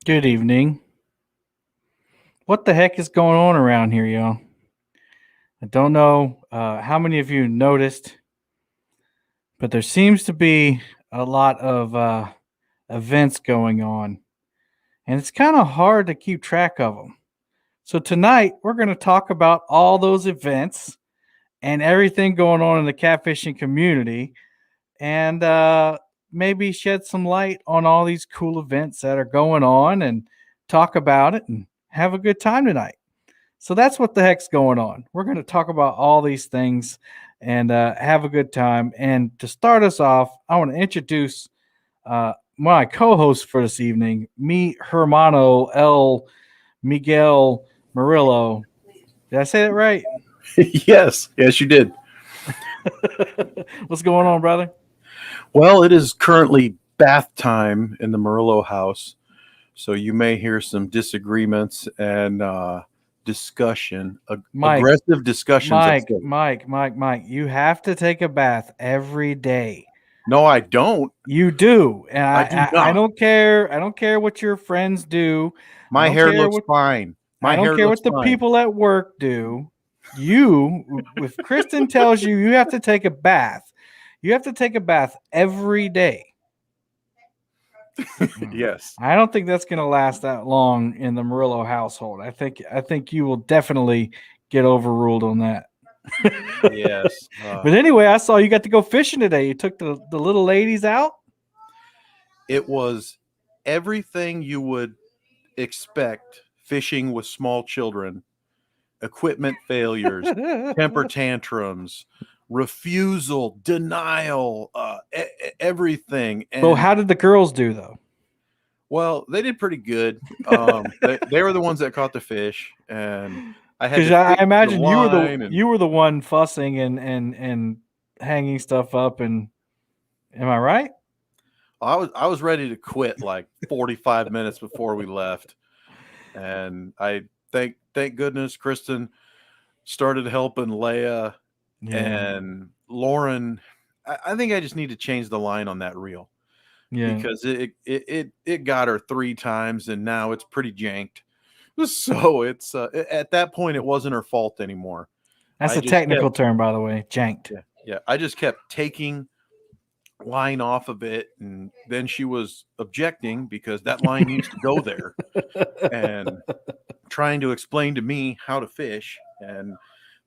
Good evening. What the heck is going on around here, y'all? I don't know how many of you noticed, but there seems to be a lot of events going on, and it's kind of hard to keep track of them. So, tonight we're going to talk about all those events and everything going on in the catfishing community, and maybe shed some light on all these cool events that are going on and talk about it and have a good time tonight. So that's what the heck's going on. We're going to talk about all these things and have a good time. And to start us off, I want to introduce my co-host for this evening, me, Hermano L. Miguel Murillo. Did I say that right? Yes, you did. What's going on, brother? Well, it is currently bath time in the Murillo house, so you may hear some disagreements and Mike, aggressive discussions. Mike. You have to take a bath every day. No, I don't. You do, and I do I not. don't care. I don't care what your friends do. I My don't hair care looks what fine. I My don't hair care looks what the fine. people at work do. You, if Kristen tells you you have to take a bath, you have to take a bath every day. Yes, I don't think that's going to last that long in the Murillo household. I think you will definitely get overruled on that. yes. But anyway, I saw you got to go fishing today. You took the little ladies out. It was everything you would expect fishing with small children: equipment failures, temper tantrums, refusal, denial, everything. Well, And how did the girls do though? well, they did pretty good. They were the ones that caught the fish, and I had Because to I fix the imagine line. And you were the one fussing and hanging stuff up. And am I right? I was ready to quit like 45 minutes before we left, and I thank goodness Kristen started helping Leia Yeah, and Lauren. I think I just need to change the line on that reel yeah. because it got her 3 times and now it's pretty janked. So it's at that point it wasn't her fault anymore. That's I a just kept technical term, by the way. Janked. yeah, I just kept taking line off of it, and then she was objecting because that line needs to go there and trying to explain to me how to fish. And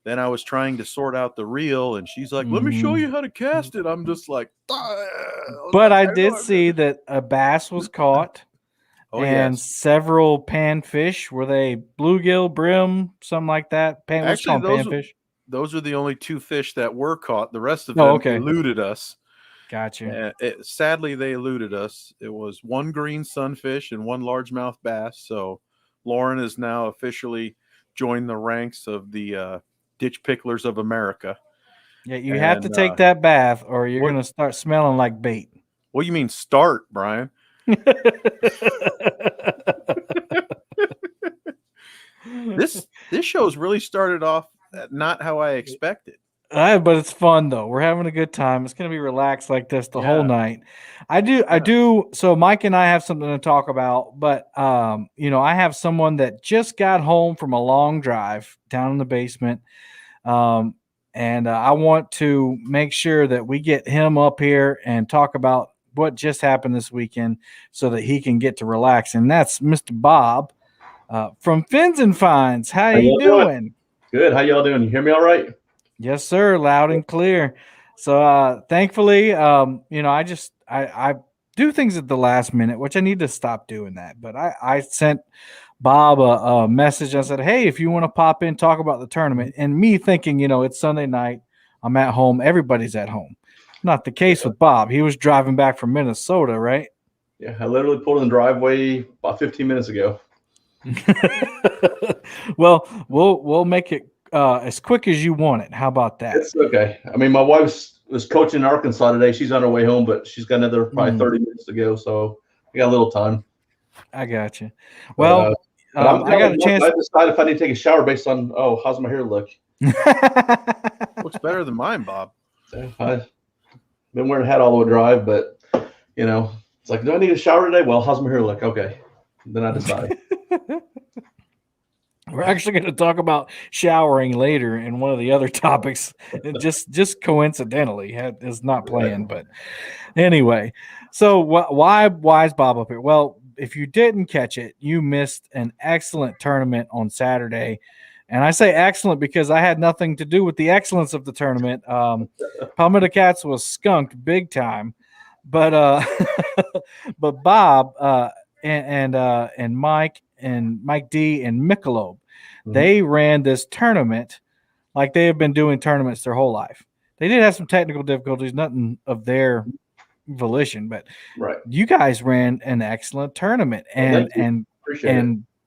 then I was trying to sort out the reel, and she's like, "Let me show Mhm. you how to cast it." I'm just like, "Ah." I was But like, I "I know did I'm gonna." see that a bass was caught Oh and yes, several panfish. Were they bluegill, brim, something like that? Let's actually, call them panfish. those are the only 2 fish that were caught. The rest of Oh, them okay. eluded us. Gotcha. Sadly, they eluded us. It was one green sunfish and one largemouth bass. So Lauren has now officially joined the ranks of the ditch picklers of America. Yeah, you have to And take that bath or you're what going to start smelling like bait. what do you mean start, Brian? This show's really started off not how I expected. But it's fun though. We're having a good time. It's gonna be relaxed like this the whole Yeah, night. I yeah. do. So Mike and I have something to talk about, but I have someone that just got home from a long drive down in the basement, um, and I want to make sure that we get him up here and talk about what just happened this weekend, so that he can get to relax. And that's Mr. Bob from Fins and Finds. How How you y'all doing? doing? Good. How y'all doing? You hear me all right? Yes, sir. Loud and clear. So thankfully, I do things at the last minute, which I need to stop doing that. But I sent Bob a message. I said, "Hey, if you want to pop in, talk about the tournament." And me thinking, it's Sunday night, I'm at home, everybody's at home. Not the case with Bob. He was driving back from Minnesota, right? Yeah, I literally pulled in the driveway about 15 minutes ago. Well, we'll make it as quick as you want it. How about that? It's okay. I mean, my wife was coaching in Arkansas today. She's on her way home, but she's got another probably Mm, 30 minutes to go, so I got a little time. I got you. But Well, I'm I down got with a one. chance. I decided if I need to take a shower based on how's my hair look. Looks better than mine, Bob. So I've been wearing a hat all the way drive, but it's like, do I need a shower today? Well, how's my hair look? Okay. Then I decide. We're actually going to talk about showering later in one of the other topics. It just coincidentally is not planned, but anyway. So why is Bob up here? Well, if you didn't catch it, you missed an excellent tournament on Saturday. And I say excellent because I had nothing to do with the excellence of the tournament. Palmetto Cats was skunked big time, but but Bob and Mike D and Michelob, they ran this tournament like they have been doing tournaments their whole life. They did have some technical difficulties, nothing of their volition, but you guys ran an excellent tournament and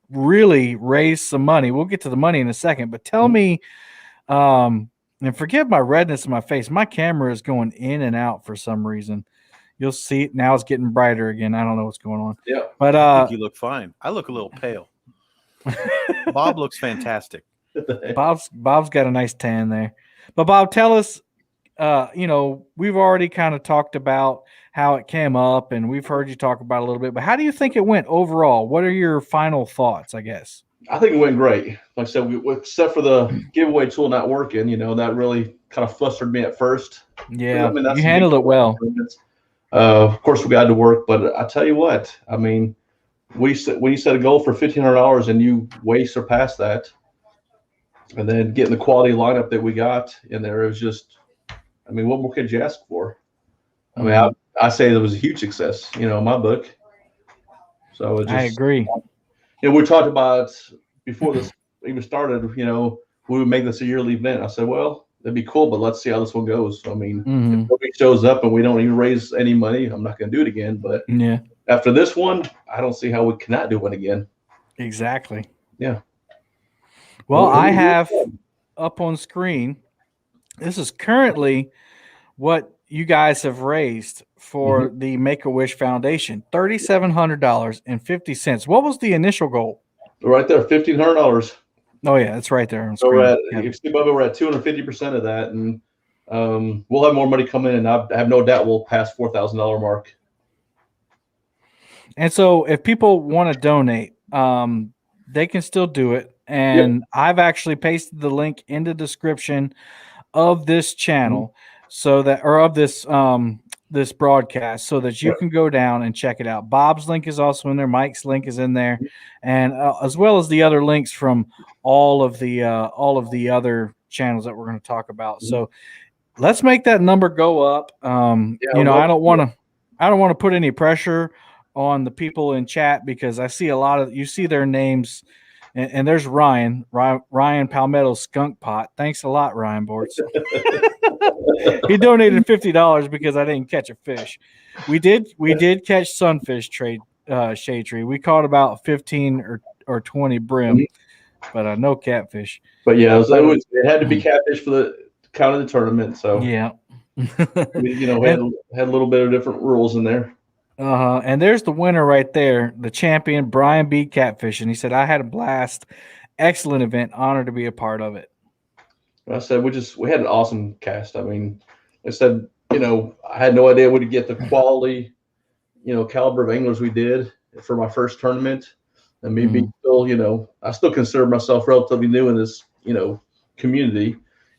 really raised some money. We'll get to the money in a second, but tell me, and forgive my redness in my face. My camera is going in and out for some reason. You'll see it now. It's getting brighter again. I don't know what's going on. Yeah, but I think you look fine. I look a little pale. Bob looks fantastic. Bob's got a nice tan there. But Bob, tell us. We've already kind of talked about how it came up, and we've heard you talk about it a little bit. But how do you think it went overall? What are your final thoughts? I guess. I think it went great. Like I said, except for the giveaway tool not working, that really kind of flustered me at first. Yeah, you handled it well. Of course, we got to work, but I tell you what, I mean, when you set a goal for $1,500 and you way surpassed that, and then getting the quality lineup that we got in there, it was just, I mean, what more could you ask for? I mean, I say it was a huge success, in my book. So I agree. We talked about before this even started, we would make this a yearly event. I said, well, that'd be cool, but let's see how this one goes. I mean, if nobody shows up and we don't even raise any money, I'm not going to do it again. But after this one, I don't see how we cannot do one again. Exactly. Yeah. Well, I have up on screen, this is currently what you guys have raised for the Make-A-Wish Foundation, $3,700.50. What was the initial goal? Right there, $1,500. Oh yeah, it's right there on so screen. You see, Bubba, we're at 250% of that, and we'll have more money come in, and I have no doubt we'll pass $4,000 mark. And so, if people want to donate, they can still do it. And I've actually pasted the link in the description of this channel, so that, or of this this broadcast, so that you can go down and check it out. Bob's link is also in there. Mike's link is in there, and as well as the other links from all of the other channels that we're going to talk about. So let's make that number go up. I don't want to put any pressure on the people in chat, because I see you see their names, and there's Ryan Palmetto Skunk Pot. Thanks a lot, Ryan Bortz. He donated $50 because I didn't catch a fish. We did catch sunfish, Shade Tree. We caught about 15 or 20 brim, but no catfish. But yeah, it had to be catfish for the count of the tournament. So yeah, we had a little bit of different rules in there. And there's the winner right there, the champion, Brian B. Catfishing. He said, "I had a blast, excellent event, honored to be a part of it." I said we had an awesome cast. I mean, I said, I had no idea we'd get the quality, caliber of anglers we did for my first tournament. And maybe still, I still consider myself relatively new in this, community,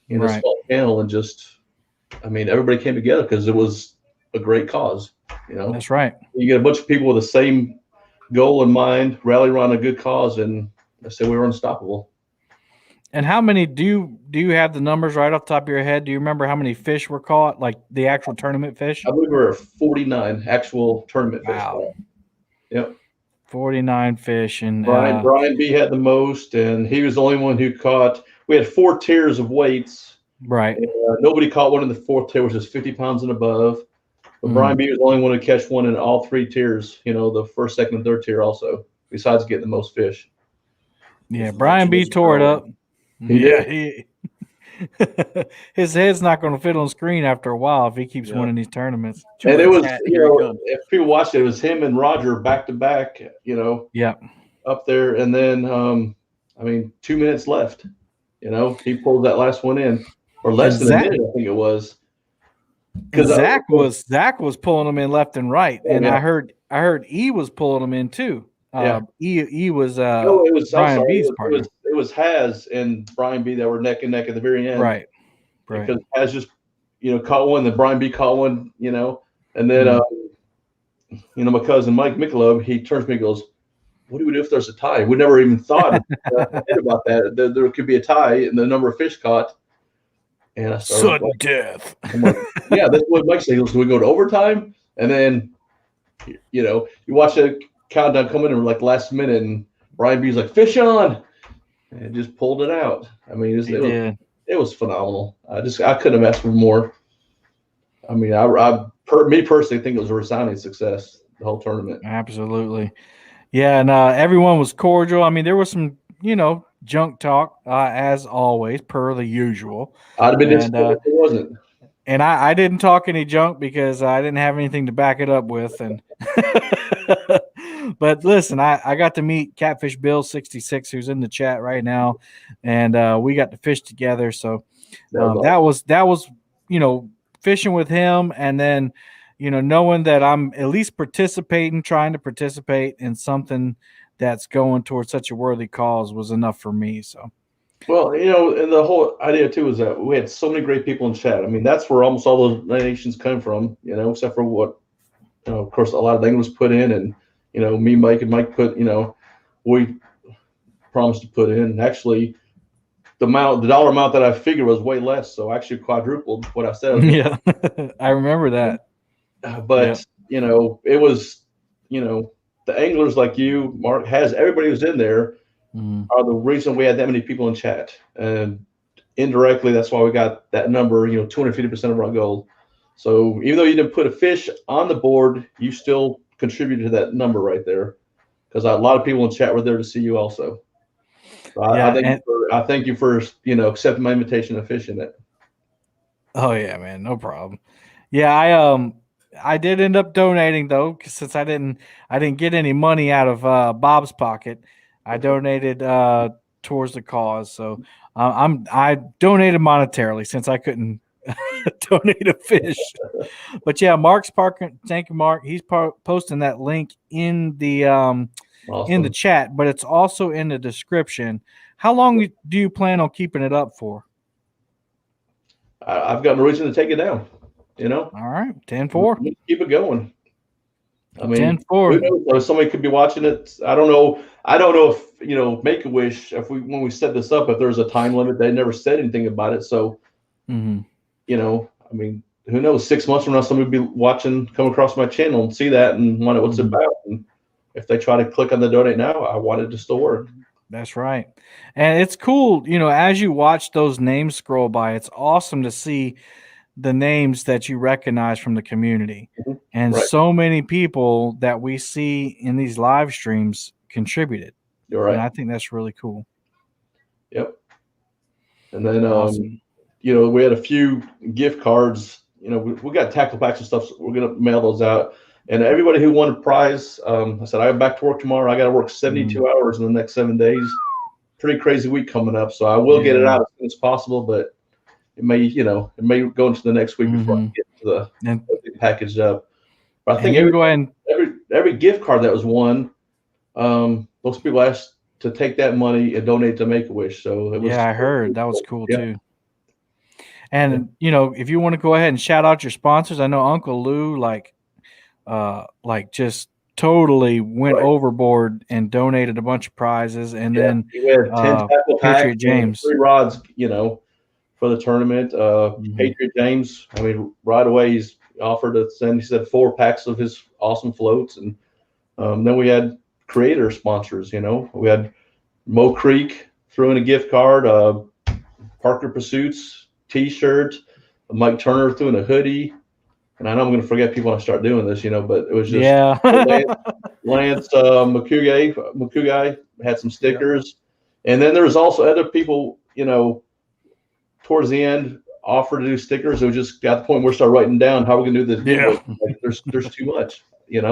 in this small channel, and just, I mean, everybody came together because it was a great cause. That's right. You get a bunch of people with the same goal in mind, rally around a good cause, and I said we were unstoppable. And how many do you have the numbers right off the top of your head? Do you remember how many fish were caught, like the actual tournament fish? I believe we were 49 actual tournament fish. Wow. Yep. 49 fish, and Brian B had the most, and he was the only one who caught. We had 4 tiers of weights. Right. And, nobody caught one in the 4th tier, which is 50 pounds and above. But Brian B was the only one to catch one in all 3 tiers. The 1st, 2nd, and 3rd tier also, besides getting the most fish. Yeah, Brian B tore it up. His head's not going to fit on screen after a while if he keeps winning these tournaments. And it was, if people watched it, it was him and Roger back to back, up there. And then, 2 minutes left, he pulled that last one in, or less than a minute, I think it was. Because Zach was pulling them in left and right, and I heard E was pulling them in too. Yeah. E was No, it was. I'm Brian sorry. B's partner. It was Haz and Brian B that were neck and neck at the very end. Right. Because Haz just caught one, then Brian B caught one, and then my cousin Mike Michelob, he turns to me and goes, "What do we do if there's a tie?" We never even thought about that. There could be a tie in the number of fish caught. And I started Sudden death. I'm like, yeah, that's what Mike said. He goes, "Do we go to overtime?" And then, you watch the countdown come in and like last minute, and Brian B's like, "Fish on," and just pulled it out. I mean, it was phenomenal. I couldn't have asked for more. I mean, me personally think it was a resounding success, the whole tournament. Absolutely. Yeah, and everyone was cordial. I mean, there was some, junk talk, as always, per the usual. I'd have been disappointed if it wasn't. And I didn't talk any junk because I didn't have anything to back it up with. And but listen, I got to meet Catfish Bill 66, who's in the chat right now, and we got to fish together. So that was fishing with him, and then knowing that I'm at least trying to participate in something that's going towards such a worthy cause was enough for me. So. Well, and the whole idea too is that we had so many great people in chat. I mean, that's where almost all those donations come from, except for what, of course, a lot of things was put in, and me, Mike, and Mike put, we promised to put in. Actually, the dollar amount that I figured was way less, so I actually quadrupled what I said. Yeah, I remember that. But it was, the anglers like you, Mark, everybody who's in there. Are the reason we had that many people in chat, and indirectly that's why we got that number, 250% of our goal. So even though you didn't put a fish on the board, you still contributed to that number right there, because a lot of people in chat were there to see you also. So I thank you for accepting my invitation to fish in it. Oh yeah, man, no problem. Yeah, I did end up donating though, since I didn't get any money out of Bob's pocket. I donated towards the cause, so I donated monetarily since I couldn't donate a fish. But yeah, Mark's parking. Thank you, Mark. He's posting that link in the in the chat, but it's also in the description. How long do you plan on keeping it up for? I've got no reason to take it down. All right, 10-4. Keep it going. I mean, 10-4. Somebody could be watching it. I don't know if Make-A-Wish, when we set this up, if there's a time limit. They never said anything about it. So, I mean, who knows? 6 months from now, somebody will be watching, come across my channel and see that and wonder what's it about. And if they try to click on the donate now, I want it to still work. That's right. And it's cool, as you watch those names scroll by, it's awesome to see the names that you recognize from the community. And so many people that we see in these live streams contributed. You're right. And I think that's really cool. Yep. And then, we had a few gift cards. We got tackle packs and stuff. So we're going to mail those out. And everybody who won a prize, I said, I have back to work tomorrow. I got to work 72 hours in the next 7 days. Pretty crazy week coming up. So I will get it out as soon as possible, but it may go into the next week before I get to the package up. But I think every gift card that was won, those people asked to take that money and donate to Make-A-Wish. So it was, I heard that was cool too. And if you want to go ahead and shout out your sponsors, I know Uncle Lou just totally went overboard and donated a bunch of prizes, and then we had 10 tackle packs, Patriot James 3 rods, for the tournament. Patriot James, I mean, right away he's offered to send. He said 4 packs of his awesome floats, and then we had creator sponsors. We had Mo Creek threw in a gift card, Parker Pursuits T-shirt, Mike Turner threw in a hoodie. And I know I'm going to forget people when I start doing this, but it was just Lance Makugai had some stickers. And then there was also other people, towards the end offered to do stickers. It was just got to the point where we started writing down how we're going to do this. Yeah. Like, there's too much, Yeah.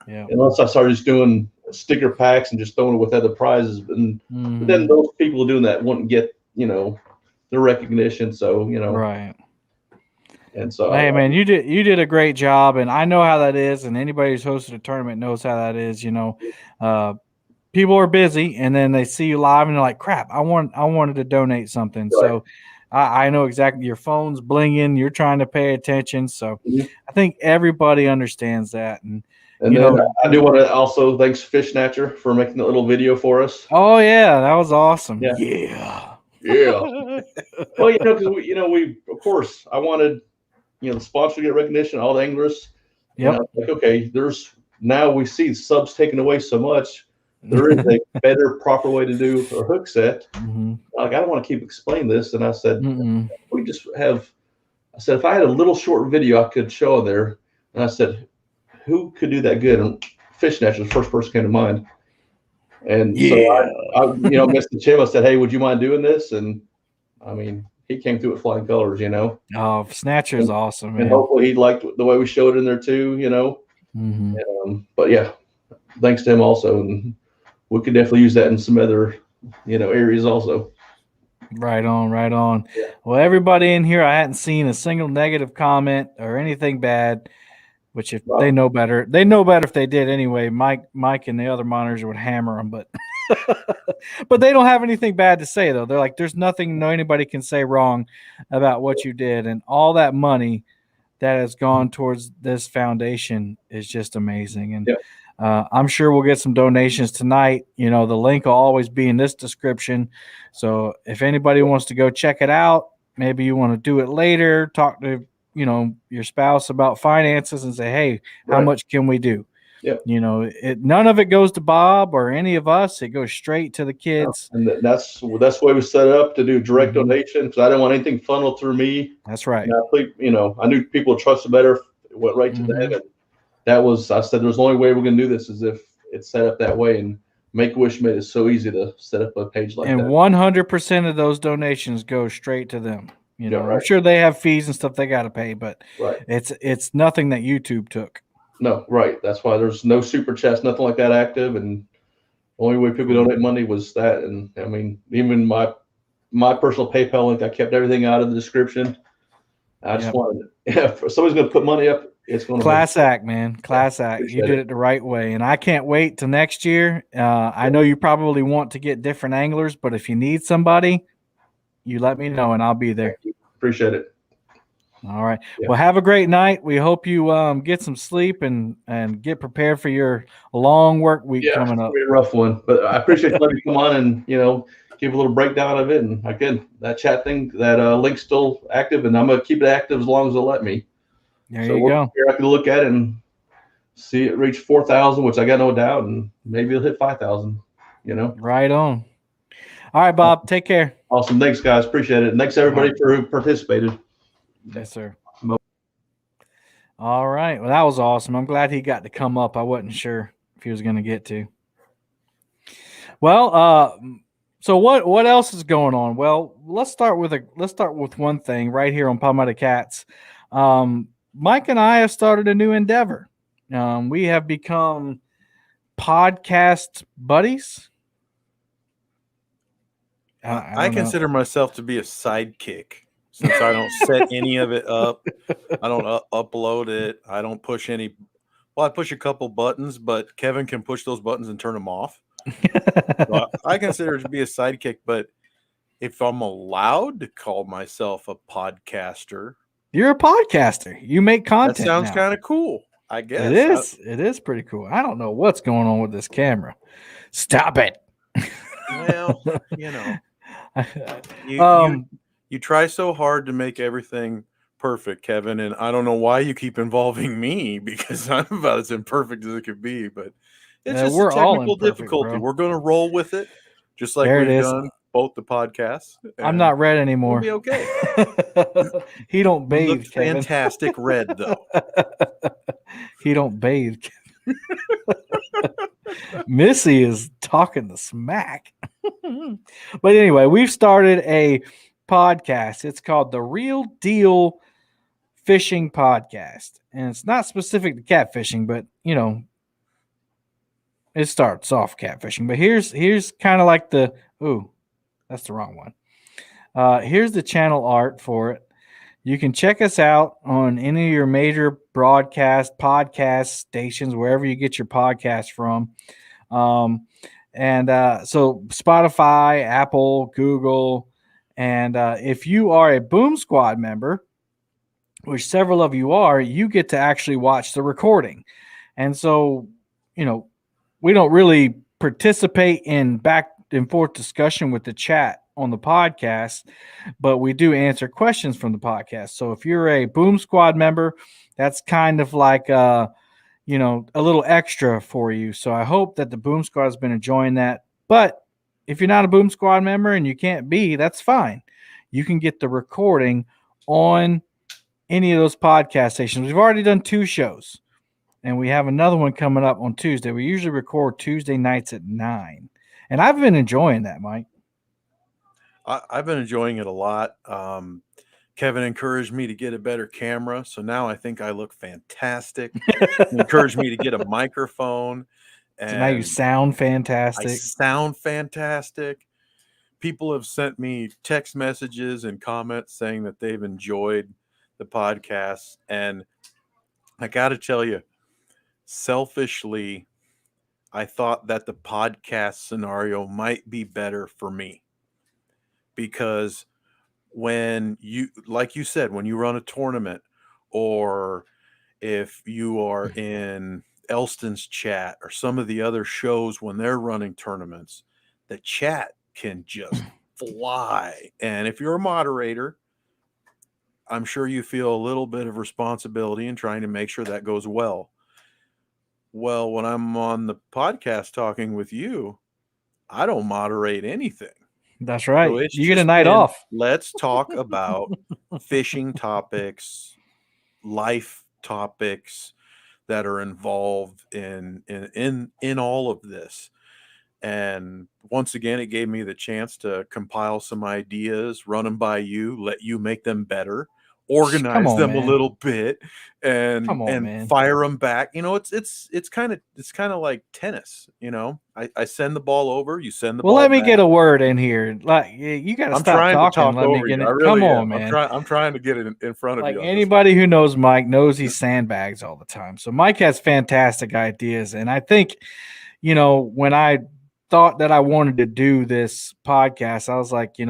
Unless I started just doing sticker packs and just throwing it with other prizes. And but then those people doing that wouldn't get, the recognition. So, Right. And so, Hey man, you did a great job, and I know how that is. And anybody who's hosted a tournament knows how that is. People are busy, and then they see you live, and they're like, "Crap, I wanted to donate something." Right. So I know exactly. Your phone's blinging. You're trying to pay attention. So I think everybody understands that. And then I do want to also thanks Fish Snatcher for making the little video for us. Oh yeah, that was awesome. Yeah. Well, because we of course I wanted the sponsor to get recognition, all the anglers. Yep. Like, okay, now we see subs taken away so much. There is a better, proper way to do a hook set. Mm-hmm. Like, I don't want to keep explaining this. And I said, Mm-mm. I said, if I had a little short video I could show there, and I said, who could do that good? And Fish Snatcher, the first person came to mind. And so I Mr. Chim, I said, hey, would you mind doing this? And I mean, he came through with flying colors, Oh, Snatcher is awesome, man. And hopefully he liked the way we showed it in there too, Mm-hmm. But yeah, thanks to him also. And we could definitely use that in some other, areas also. Right on, right on. Yeah. Well, everybody in here, I hadn't seen a single negative comment or anything bad, which if they know better if they did anyway. Mike and the other monitors would hammer them, but but they don't have anything bad to say though. They're like, there's nothing anybody can say wrong about what you did, and all that money that has gone towards this foundation is just amazing. And I'm sure we'll get some donations tonight. The link will always be in this description. So if anybody wants to go check it out, maybe you want to do it later, talk to, your spouse about finances and say, hey, how much can we do? Yep. None of it goes to Bob or any of us. It goes straight to the kids. And that's the way we set it up to do direct donation, because I didn't want anything funneled through me. That's right. I knew people would trust it better if it went right to them. And I said, there's the only way we're going to do this is if it's set up that way. And Make-A-Wish made it so easy to set up a page like that. And 100% of those donations go straight to them. I'm sure they have fees and stuff they got to pay, but it's nothing that YouTube took. No, right. That's why there's no super chats, nothing like that active. And the only way people donate money was that. And I mean, even my personal PayPal link, I kept everything out of the description. I just wanted if somebody's going to put money up, it's going to Class act, man. Class act. You did it the right way. And I can't wait till next year. I know you probably want to get different anglers, but if you need somebody, you let me know and I'll be there. Appreciate it. All right. Yeah. Well, have a great night. We hope you get some sleep and get prepared for your long work week coming up. It's a rough one, but I appreciate you letting me come on and give a little breakdown of it. And again, that chat thing, that link's still active, and I'm gonna keep it active as long as they'll let me. There you go. I can look at it and see it reach 4,000, which I got no doubt, and maybe it'll hit 5,000. Right on. All right, Bob. Take care. Awesome. Thanks, guys. Appreciate it. And thanks everybody for who participated. Yes, sir. All right. Well, that was awesome. I'm glad he got to come up. I wasn't sure if he was going to get to. Well, so what else is going on? Well, let's start with one thing right here on Palmetto Cats. Mike and I have started a new endeavor. We have become podcast buddies. I consider myself to be a sidekick since I don't set any of it up. I don't upload it. I don't push any. Well, I push a couple buttons, but Kevin can push those buttons and turn them off. So I consider it to be a sidekick, but if I'm allowed to call myself a podcaster, you're a podcaster. You make content. That sounds kind of cool. I guess it is. It is pretty cool. I don't know what's going on with this camera. Stop it. Well, you try so hard to make everything perfect, Kevin, and I don't know why you keep involving me because I'm about as imperfect as it could be, but it's just a technical difficulty. Bro. We're going to roll with it, just like we've done both the podcasts. I'm not red anymore. We'll be okay. He don't bathe, Kevin. Fantastic red, though. He don't bathe. Missy is talking the smack. But anyway, we've started a podcast. It's called The Real Deal Fishing Podcast. And it's not specific to catfishing, but it starts off catfishing. But here's kind of like that's the wrong one. Here's the channel art for it. You can check us out on any of your major podcast stations, wherever you get your podcast from. So Spotify, Apple, Google, and if you are a Boom Squad member, which several of you are, you get to actually watch the recording. And so, we don't really participate in back and forth discussion with the chat on the podcast, but we do answer questions from the podcast. So if you're a Boom Squad member, that's kind of like a little extra for you. So I hope that the Boom Squad has been enjoying that. But if you're not a Boom Squad member and you can't be, that's fine. You can get the recording on any of those podcast stations. We've already done 2 shows, and we have another one coming up on Tuesday. We usually record Tuesday nights at 9, and I've been enjoying that, Mike. I've been enjoying it a lot. Kevin encouraged me to get a better camera, so now I think I look fantastic. He encouraged me to get a microphone, and So now you sound I fantastic. sound fantastic. People have sent me text messages and comments saying that they've enjoyed the podcast, and I got to tell you, selfishly, I thought that the podcast scenario might be better for me, because when you, like you said, when you run a tournament, or if you are in Elston's chat or some of the other shows when they're running tournaments, the chat can just fly. And if you're a moderator, I'm sure you feel a little bit of responsibility in trying to make sure that goes well. Well, when I'm on the podcast talking with you, I don't moderate anything. That's right. So it's You get a just night been, off. let's talk about fishing topics, life topics that are involved in all of this. And once again, it gave me the chance to compile some ideas, run them by you, let you make them better, organize them a little bit, and fire them back. It's kind of like tennis. I send the ball over, you send the ball. Well, let me back. get a word in here. Like, you got to stop talking. Let me get it. Come on, man. I'm trying to get it in front of you. Like, anybody who knows Mike knows he sandbags all the time. So Mike has fantastic ideas, and I think, when I thought that I wanted to do this podcast, I was like, I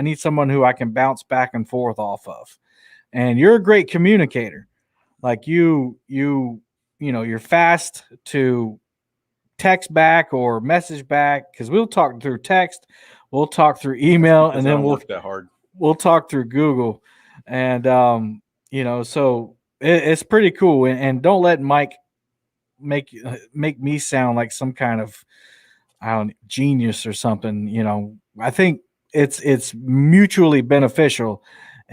need someone who I can bounce back and forth off of. And you're a great communicator. Like you're fast to text back or message back, because we'll talk through text, we'll talk through email, and then we'll talk through Google. And so it's pretty cool. And don't let Mike make me sound like some kind of genius or something. I think it's mutually beneficial,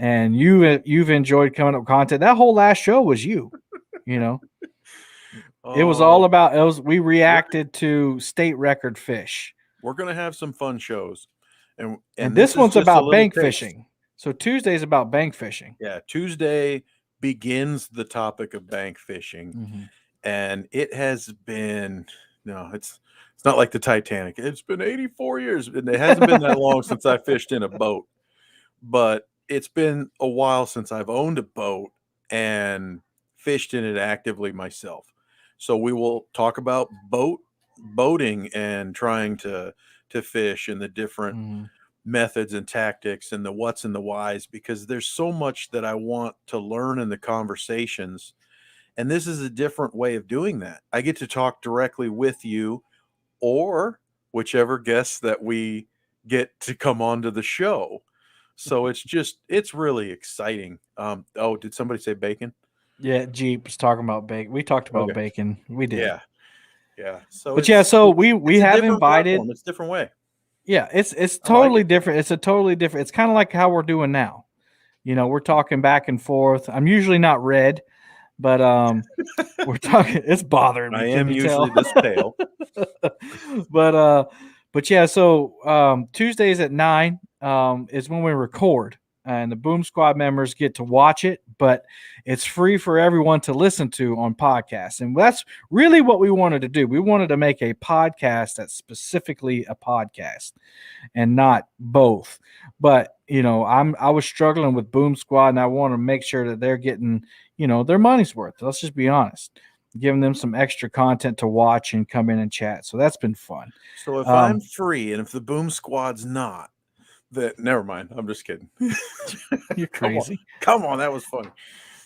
and you've enjoyed coming up with content. That whole last show was you. It was all about we reacted to state record fish. We're gonna have some fun shows, and this one's about bank fishing. So Tuesday's about bank fishing. Yeah, Tuesday begins the topic of bank fishing, and it has been it's not like the Titanic. It's been 84 years, and it hasn't been that long since I fished in a boat, but it's been a while since I've owned a boat and fished in it actively myself. So we will talk about boating and trying to fish, and the different methods and tactics, and the what's and the whys, because there's so much that I want to learn in the conversations. And this is a different way of doing that. I get to talk directly with you, or whichever guests that we get to come onto the show. So it's really exciting. Did somebody say bacon? Yeah, Jeep was talking about bacon. We talked about bacon. We did. Yeah. So we have invited. Platform. It's a different way. Yeah, it's totally different. It's a totally different. It's kind of like how we're doing now. We're talking back and forth. I'm usually not red, but we're talking. It's bothering me. I am usually this pale. But yeah. So Tuesdays at 9 is when we record. and the Boom Squad members get to watch it, but it's free for everyone to listen to on podcasts. And that's really what we wanted to do. We wanted to make a podcast that's specifically a podcast and not both. But I was struggling with Boom Squad, and I want to make sure that they're getting their money's worth. Let's just be honest, giving them some extra content to watch and come in and chat. So that's been fun. So if I'm free and if the Boom Squad's not, that never mind. I'm just kidding. You're crazy. Come on, that was funny.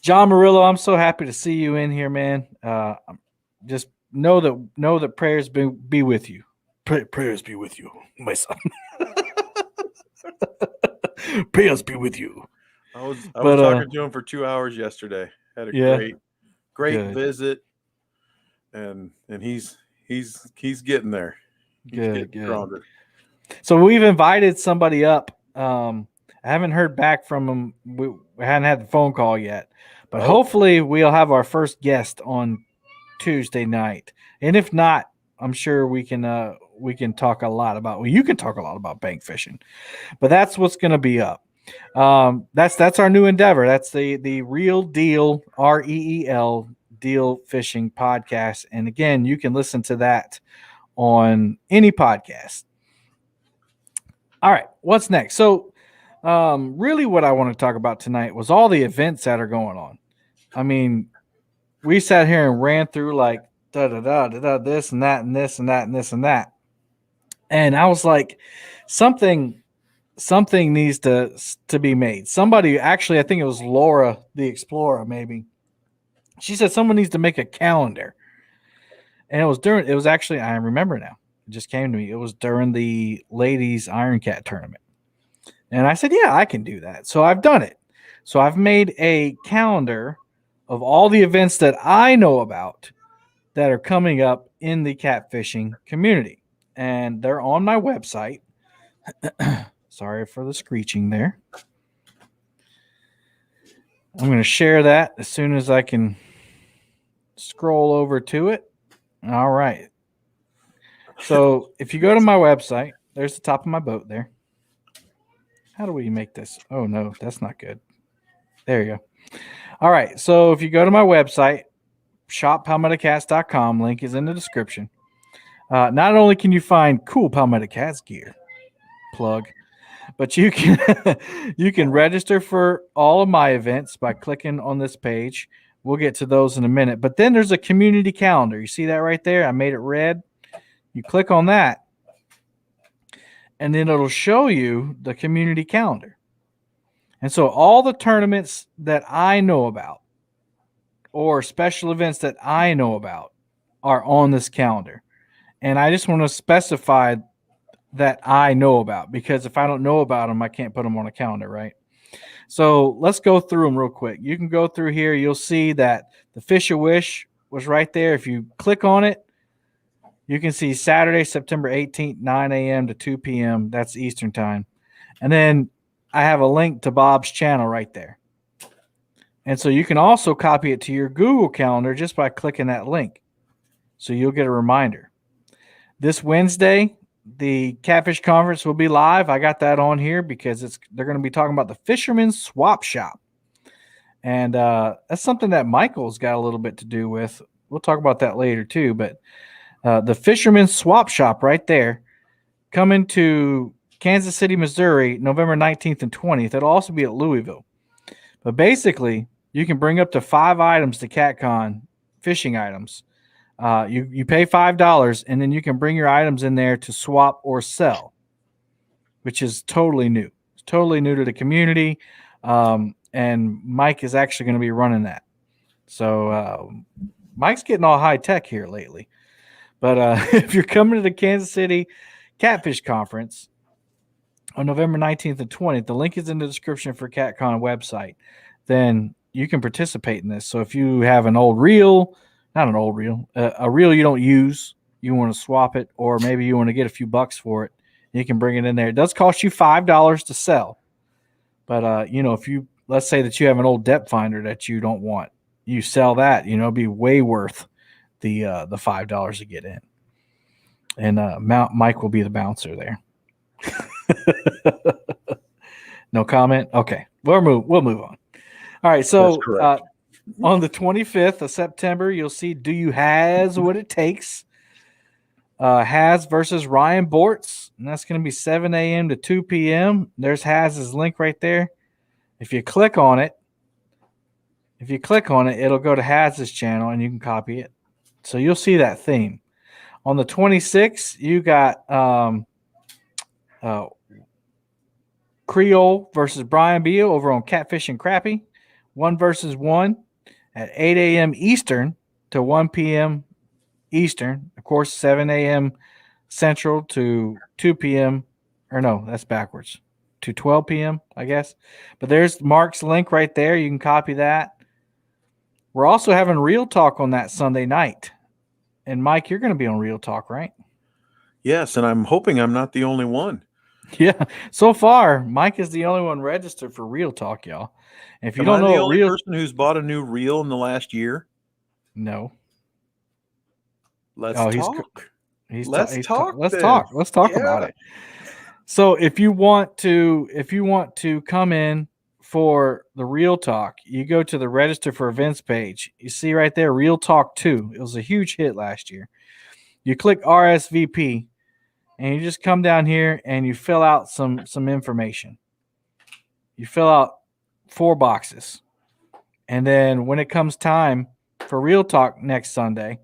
John Murillo, I'm so happy to see you in here, man. Just know that prayers be with you. Prayers be with you, my son. Prayers be with you. I was talking to him for 2 hours yesterday. Had a great Good. visit, and he's getting there. He's getting stronger. So we've invited somebody up. I haven't heard back from him. We hadn't had the phone call yet, but hopefully we'll have our first guest on Tuesday night. And if not, I'm sure we can talk a lot about. Well, you can talk a lot about bank fishing, but that's what's going to be up. That's our new endeavor. That's the Real Deal, REEL Deal Fishing podcast. And again, you can listen to that on any podcast. All right, what's next? So, really what I want to talk about tonight was all the events that are going on. I mean, we sat here and ran through like this and that and this and that and this and that. And I was like, something needs to be made. Somebody, actually, I think it was Laura the Explorer, maybe. She said someone needs to make a calendar. And it was actually, I remember now. It just came to me. It was during the ladies Iron Cat tournament. And I said, yeah, I can do that. So I've done it. So I've made a calendar of all the events that I know about that are coming up in the catfishing community. And they're on my website. Sorry for the screeching there. I'm going to share that as soon as I can scroll over to it. All right. So if you go to my website, there's the top of my boat there. How do we make this? Oh, no, that's not good. There you go. All right. So if you go to my website, shoppalmettacats.com, link is in the description. Not only can you find cool Palmetto Cats gear, plug, but you can register for all of my events by clicking on this page. We'll get to those in a minute. But then there's a community calendar. You see that right there? I made it red. You click on that, and then it'll show you the community calendar. And so all the tournaments that I know about or special events that I know about are on this calendar. And I just want to specify that I know about, because if I don't know about them, I can't put them on a calendar, right? So let's go through them real quick. You can go through here. You'll see that the Fish a Wish was right there. If you click on it, you can see Saturday, September 18th, 9 a.m. to 2 p.m. That's Eastern time. And then I have a link to Bob's channel right there. And so you can also copy it to your Google Calendar just by clicking that link. So you'll get a reminder. This Wednesday, the Catfish Conference will be live. I got that on here because they're going to be talking about the Fisherman's Swap Shop. And that's something that Michael's got a little bit to do with. We'll talk about that later too. But the Fisherman's Swap Shop right there, coming to Kansas City, Missouri, November 19th and 20th. It'll also be at Louisville. But basically, you can bring up to 5 items to CatCon, fishing items. You pay $5, and then you can bring your items in there to swap or sell, which is totally new. It's totally new to the community, and Mike is actually going to be running that. So Mike's getting all high tech here lately. But if you're coming to the Kansas City Catfish Conference on November 19th and 20th, the link is in the description for CatCon website, then you can participate in this. So if you have an old reel, not an old reel, a reel you don't use, you want to swap it, or maybe you want to get a few bucks for it, you can bring it in there. It does cost you $5 to sell. But, if you, let's say that you have an old depth finder that you don't want, you sell that, it'll be way worth the $5 to get in. And Mike will be the bouncer there. No comment. Okay, we'll move on. All right, so That's correct. on the 25th of September, you'll see Do You Has What It Takes? Has versus Ryan Bortz, and that's going to be 7 a.m. to 2 p.m. There's Has's link right there. If you click on it, it'll go to Has's channel, and you can copy it. So you'll see that theme. On the 26th, you got Creole versus Brian Beal over on Catfishing Crappie. 1 versus 1 at 8 a.m. Eastern to 1 p.m. Eastern. Of course, 7 a.m. Central to 2 p.m. Or no, that's backwards. To 12 p.m., I guess. But there's Mark's link right there. You can copy that. We're also having Real Talk on that Sunday night. And Mike, you're going to be on Real Talk, right? Yes, and I'm hoping I'm not the only one. Yeah. So far, Mike is the only one registered for Real Talk, y'all. And if you don't Am I know the what only Real person who's bought a new reel in the last year? No. Let's Oh, talk. Let's Let's talk. talk. Let's talk Yeah. about it. So if you want to come in for the Real Talk, you go to the Register for Events page. You see right there, Real Talk 2. It was a huge hit last year. You click RSVP, and you just come down here and you fill out some information. You fill out 4 boxes. And then when it comes time for Real Talk next Sunday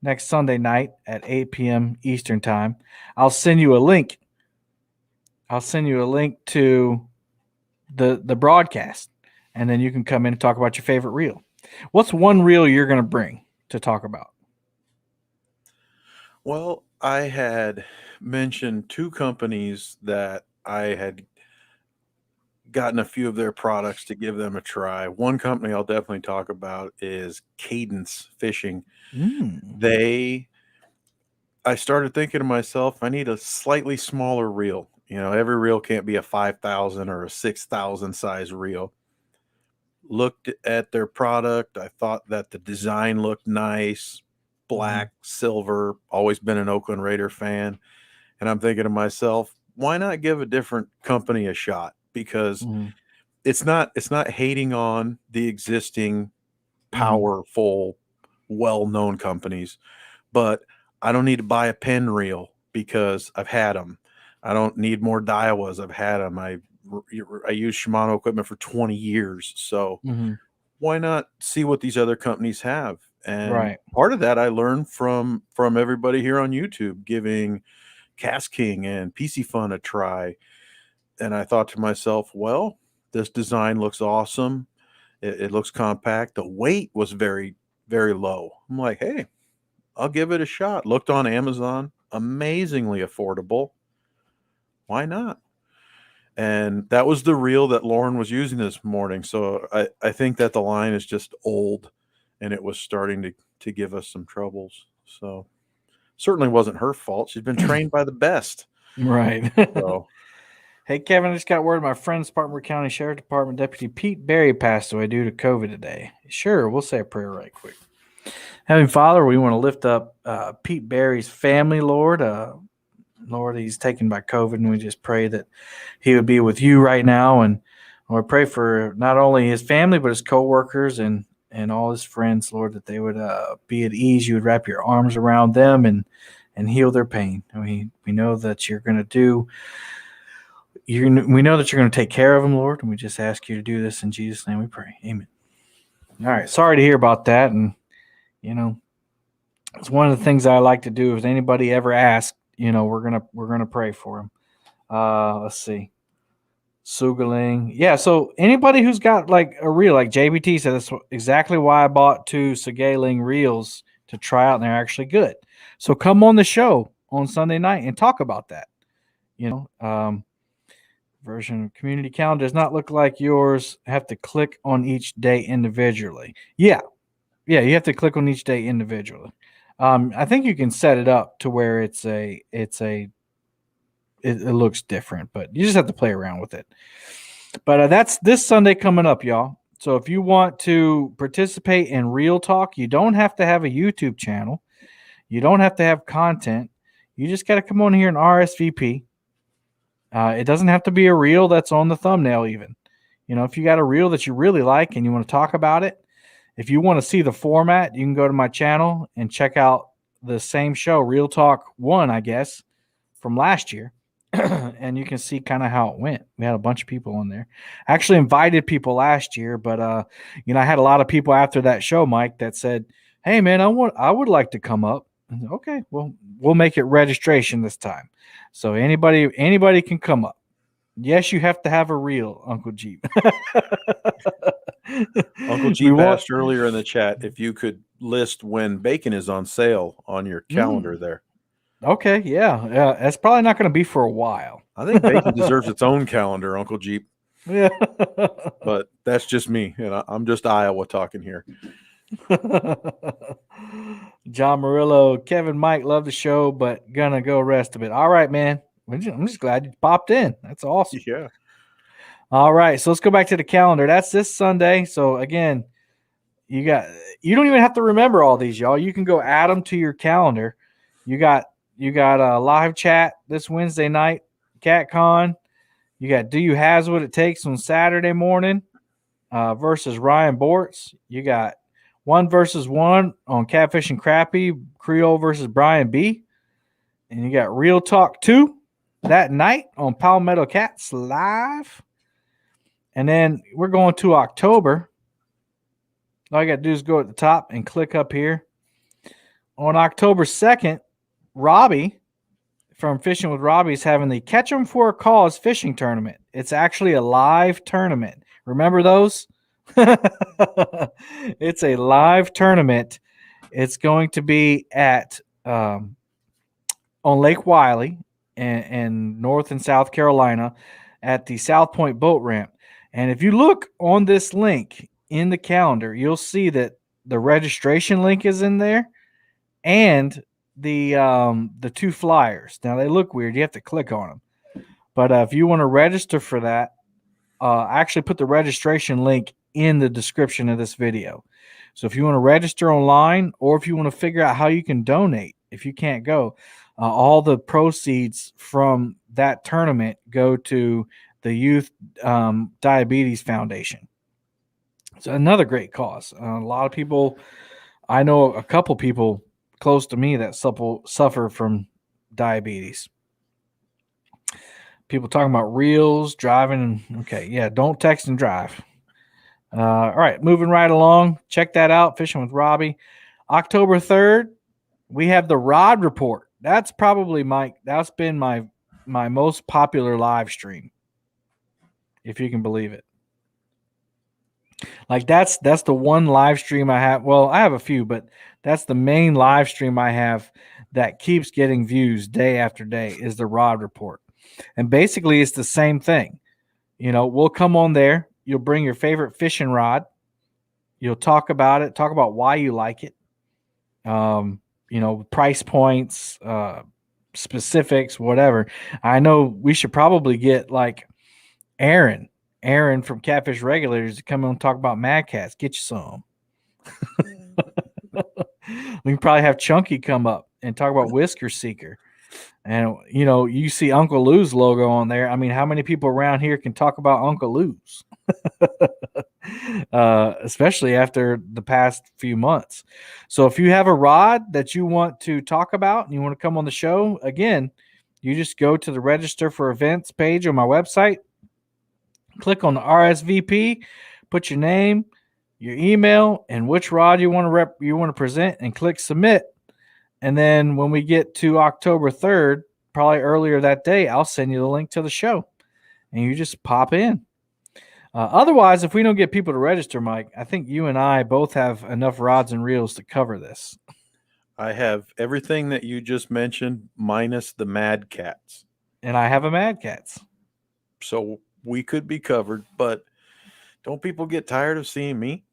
night at 8 p.m. Eastern time, I'll send you a link. I'll send you a link to the broadcast, and then you can come in and talk about your favorite reel. What's one reel you're going to bring to talk about? Well, I had mentioned 2 companies that I had gotten a few of their products to give them a try. One company I'll definitely talk about is Cadence Fishing. I started thinking to myself, I need a slightly smaller reel. You know, every reel can't be a 5,000 or a 6,000 size reel. Looked at their product. I thought that the design looked nice, black, silver, always been an Oakland Raider fan. And I'm thinking to myself, why not give a different company a shot? Because it's not hating on the existing powerful, well-known companies, but I don't need to buy a pen reel because I've had them. I don't need more Daiwas. I've had them. I use Shimano equipment for 20 years. So why not see what these other companies have? And part of that I learned from everybody here on YouTube, giving Cast King and PC Fun a try. And I thought to myself, well, this design looks awesome. It looks compact. The weight was very, very low. I'm like, hey, I'll give it a shot. Looked on Amazon, amazingly affordable. Why not? And that was the reel that Lauren was using this morning. So I think that the line is just old, and it was starting to give us some troubles. So certainly wasn't her fault. She's been trained by the best. Right. So hey, Kevin, I just got word my friend, Spartanburg County Sheriff Department Deputy Pete Berry passed away due to COVID today. Sure, we'll say a prayer right quick. Heavenly Father, we want to lift up Pete Berry's family, Lord. Lord, he's taken by COVID, and we just pray that he would be with you right now. And Lord, pray for not only his family, but his coworkers and all his friends, Lord, that they would be at ease. You would wrap your arms around them and heal their pain. We know that you're going to do. We know that you're going to take care of them, Lord, and we just ask you to do this in Jesus' name. We pray, amen. All right, sorry to hear about that, and it's one of the things I like to do. If anybody ever asks, we're gonna pray for him. Let's see. Sugaling. Yeah, so anybody who's got like a reel, like JBT said, that's exactly why I bought 2 Sugaling reels to try out, and they're actually good. So come on the show on Sunday night and talk about that. Version of community calendar does not look like yours. Have to click on each day individually. Yeah, you have to click on each day individually. I think you can set it up to where it looks different, but you just have to play around with it. But that's this Sunday coming up, y'all. So if you want to participate in Real Talk, you don't have to have a YouTube channel. You don't have to have content. You just got to come on here and RSVP. It doesn't have to be a reel that's on the thumbnail even. If you got a reel that you really like and you want to talk about it, if you want to see the format, you can go to my channel and check out the same show, Real Talk 1, I guess, from last year. And you can see kind of how it went. We had a bunch of people on there. I actually invited people last year, but I had a lot of people after that show, Mike, that said, "Hey man, I would like to come up." Said, okay, well, we'll make it registration this time. So anybody can come up. Yes, you have to have a reel, Uncle Jeep. Uncle Jeep asked earlier in the chat if you could list when bacon is on sale on your calendar there. Okay, yeah. That's probably not going to be for a while. I think bacon deserves its own calendar, Uncle Jeep. Yeah. But that's just me, and I'm just Iowa talking here. John Murillo, Kevin, Mike, love the show, but gonna go rest a bit. All right, man. I'm just glad you popped in. That's awesome. Yeah. All right, so let's go back to the calendar. That's this Sunday. So again, you don't even have to remember all these, y'all. You can go add them to your calendar. You got a live chat this Wednesday night, CatCon. You got Do You Has What It Takes on Saturday morning versus Ryan Bortz. You got 1 versus 1 on Catfish and Crappie, Creole versus Brian B. And you got Real Talk 2 that night on Palmetto Cats Live. And then we're going to October. All you got to do is go at the top and click up here. On October 2nd, Robbie from Fishing with Robbie is having the Catch 'em for a Cause fishing tournament. It's actually a live tournament. Remember those? It's a live tournament. It's going to be at on Lake Wiley in North and South Carolina at the South Point Boat Ramp. And if you look on this link in the calendar, you'll see that the registration link is in there and the 2 flyers. Now they look weird. You have to click on them. But if you want to register for that, I actually put the registration link in the description of this video. So if you want to register online or if you want to figure out how you can donate, if you can't go, all the proceeds from that tournament go to the Youth Diabetes Foundation. It's another great cause. A lot of people, I know a couple people close to me that suffer from diabetes. People talking about reels, driving. Okay, yeah, don't text and drive. All right, moving right along. Check that out, Fishing with Robbie. October 3rd, we have the Rod Report. That's probably that's been my most popular live stream, if you can believe it. Like that's the one live stream I have. Well, I have a few, but that's the main live stream I have that keeps getting views day after day is the Rod Report. And basically it's the same thing. We'll come on there. You'll bring your favorite fishing rod. You'll talk about it, talk about why you like it. Price points, specifics, whatever. I know we should probably get like Aaron from Catfish Regulators to come on and talk about Mad Cats. Get you some. We can probably have Chunky come up and talk about Whisker Seeker. And, you see Uncle Lou's logo on there. I mean, how many people around here can talk about Uncle Lou's? Especially after the past few months. So if you have a rod that you want to talk about and you want to come on the show, again, you just go to the Register for Events page on my website, click on the RSVP, put your name, your email, and which rod you want to present, and click submit. And then when we get to October 3rd, probably earlier that day, I'll send you the link to the show, and you just pop in. Otherwise, if we don't get people to register, Mike, I think you and I both have enough rods and reels to cover this. I have everything that you just mentioned minus the Mad Cats. And I have a Mad Cats. So we could be covered, but don't people get tired of seeing me?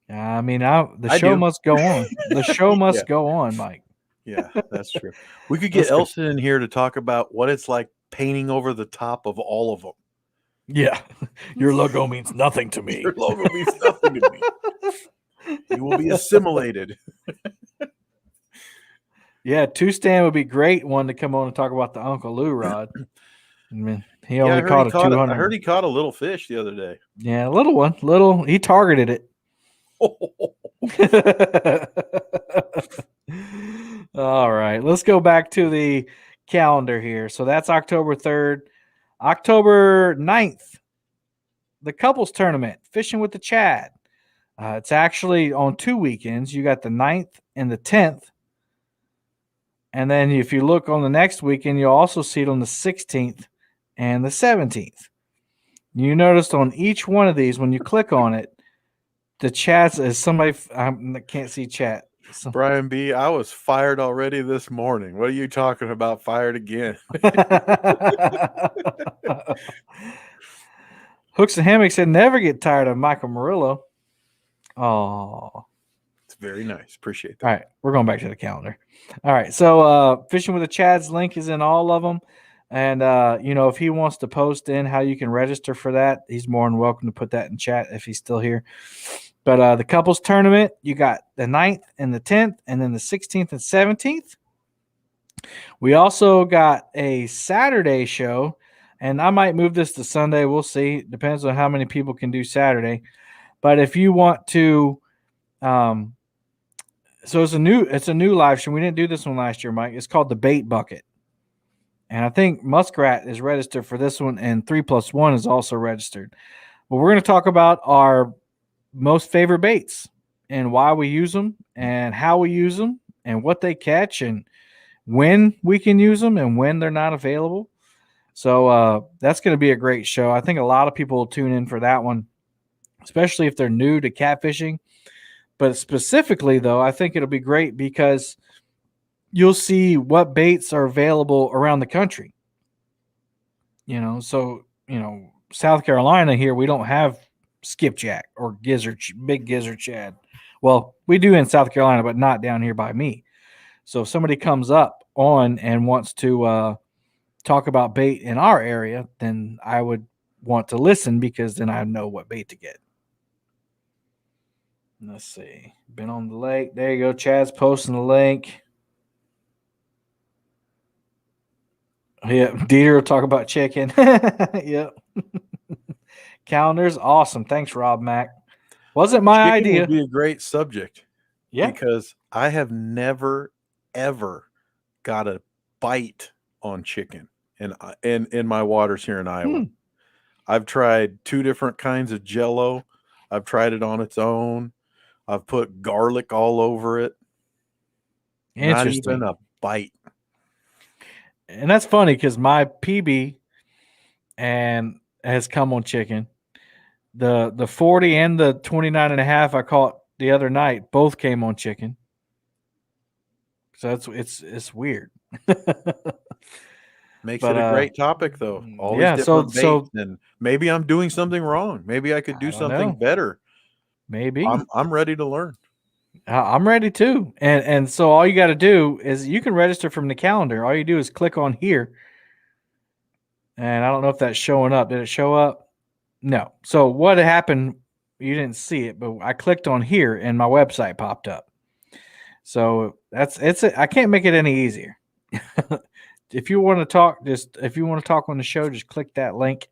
I mean, the show must go on. The show must go on, Mike. Yeah, that's true. We could get Elson in here to talk about what it's like painting over the top of all of them. Yeah. Your logo means nothing to me. Your logo means nothing to me. You will be assimilated. Yeah, Two Stand would be great one to come on and talk about the Uncle Lou rod. I mean, he Yeah, only caught a 200. I heard he caught a little fish the other day. Yeah, a little one. Little. He targeted it. All right. Let's go back to the calendar here. So that's October 3rd. October 9th, the couples tournament, Fishing with the Chad. It's actually on 2 weekends. You got the 9th and the 10th. And then if you look on the next weekend, you'll also see it on the 16th and the 17th. You noticed on each one of these, when you click on it, the chats is somebody I can't see chat. Brian B., I was fired already this morning. What are you talking about? Fired again? Hooks and Hammock said, never get tired of Michael Murillo. Oh, it's very nice. Appreciate that. All right, we're going back to the calendar. All right, so Fishing with the Chad's link is in all of them. And, if he wants to post in how you can register for that, he's more than welcome to put that in chat if he's still here. But the couples tournament, you got the 9th and the 10th, and then the 16th and 17th. We also got a Saturday show, and I might move this to Sunday. We'll see. Depends on how many people can do Saturday. But if you want to, so it's a new live stream. We didn't do this one last year, Mike. It's called the Bait Bucket. And I think Muskrat is registered for this one, and 3+1 is also registered. But we're going to talk about our most favorite baits and why we use them and how we use them and what they catch and when we can use them and when they're not available. So that's going to be a great show. I think a lot of people will tune in for that one, especially if they're new to catfishing. But specifically, though, I think it'll be great because you'll see what baits are available around the country. South Carolina here, we don't have skipjack or big gizzard shad. Well, we do in South Carolina, but not down here by me. So if somebody comes up on and wants to talk about bait in our area, then I would want to listen because then I know what bait to get. Let's see. Been on the lake. There you go. Chad's posting the link. Yeah, Dieter will talk about chicken. Yep. Calendar's awesome. Thanks, Rob Mack. Wasn't my Chicken idea. would be a great subject. Yeah. Because I have never, ever got a bite on chicken in my waters here in Iowa. I've tried 2 different kinds of Jello. I've tried it on its own. I've put garlic all over it. Not even a bite. And that's funny because my PB has come on chicken. The 40 and the 29.5 I caught the other night both came on chicken. So it's weird. Makes it a great topic, though. All yeah, these different baits, and maybe I'm doing something wrong. Maybe I could do something better. Maybe I'm ready to learn. I'm ready too. And so all you got to do is you can register from the calendar. All you do is click on here. And I don't know if that's showing up. Did it show up? No. So what happened, you didn't see it, but I clicked on here and my website popped up. So I can't make it any easier. If you want to talk on the show, just click that link.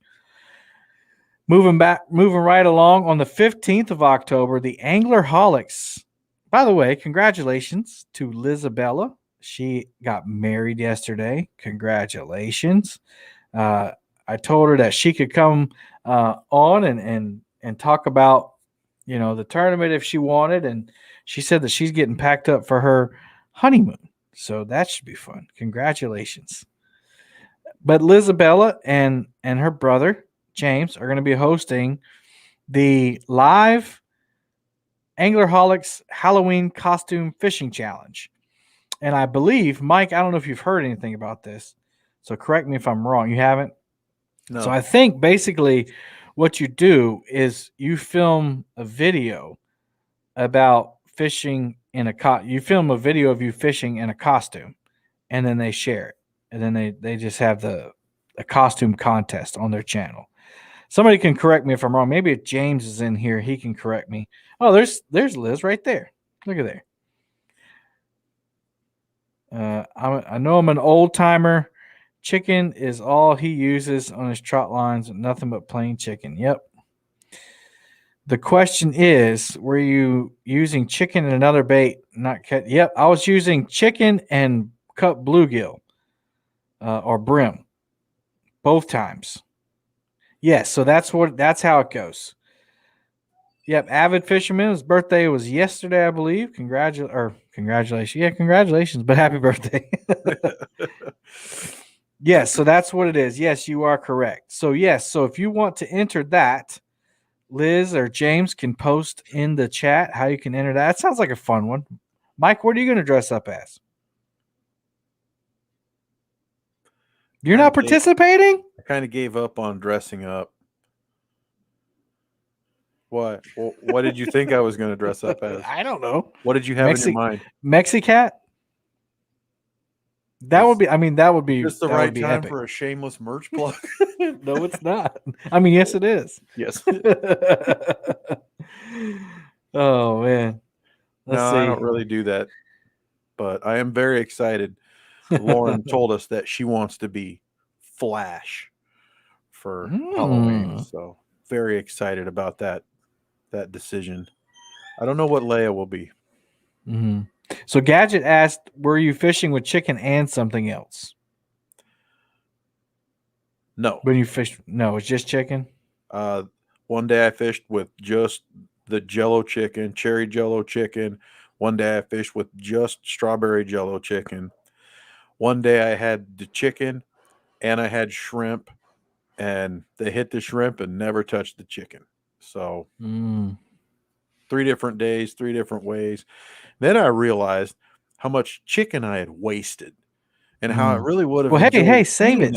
Moving right along on the 15th of October, the Anglerholics. By the way, congratulations to Lizabella. She got married yesterday. Congratulations. I told her that she could come on and talk about, the tournament if she wanted. And she said that she's getting packed up for her honeymoon. So that should be fun. Congratulations. But Lizabella and her brother, James, are going to be hosting the live Anglerholics Halloween Costume Fishing Challenge. And I believe, Mike, I don't know if you've heard anything about this, so correct me if I'm wrong. You haven't? No. So I think basically what you do is you film a video about fishing you film a video of you fishing in a costume, and then they share it. And then they just have a costume contest on their channel. Somebody can correct me if I'm wrong. Maybe if James is in here, he can correct me. Oh, there's Liz right there. Look at there. I know I'm an old timer. Chicken is all he uses on his trot lines, nothing but plain chicken. Yep. The question is, were you using chicken and another bait? Not cut. Yep, I was using chicken and cut bluegill or brim both times. Yes, so that's how it goes. Yep, avid fisherman. His birthday was yesterday, I believe. Congratulations. Yeah, congratulations, but happy birthday. Yes, so that's what it is. Yes, you are correct. So yes, so if you want to enter that, Liz or James can post in the chat how you can enter that. That sounds like a fun one. Mike, what are you going to dress up as? You're not participating? I kind of gave up on dressing up. What? Well, what did you think I was going to dress up as? I don't know. What did you have in your mind? Mexicat? That would be Just the that right would be time epic. for a shameless merch plug. No, it's not. I mean, yes, it is. Yes. Oh man. Let's No, see. I don't really do that, but I am very excited. Lauren told us that she wants to be Flash for Halloween, so very excited about that decision. I don't know what Leia will be. Mm-hmm. So Gadget asked, were you fishing with chicken and something else? No. When you fished, no, it's just chicken? One day I fished with just the Jello chicken, cherry Jello chicken. One day I fished with just strawberry Jello chicken. One day I had the chicken and I had shrimp, and they hit the shrimp and never touched the chicken. So 3 different days, 3 different ways. Then I realized how much chicken I had wasted and how I really would have hey, save it.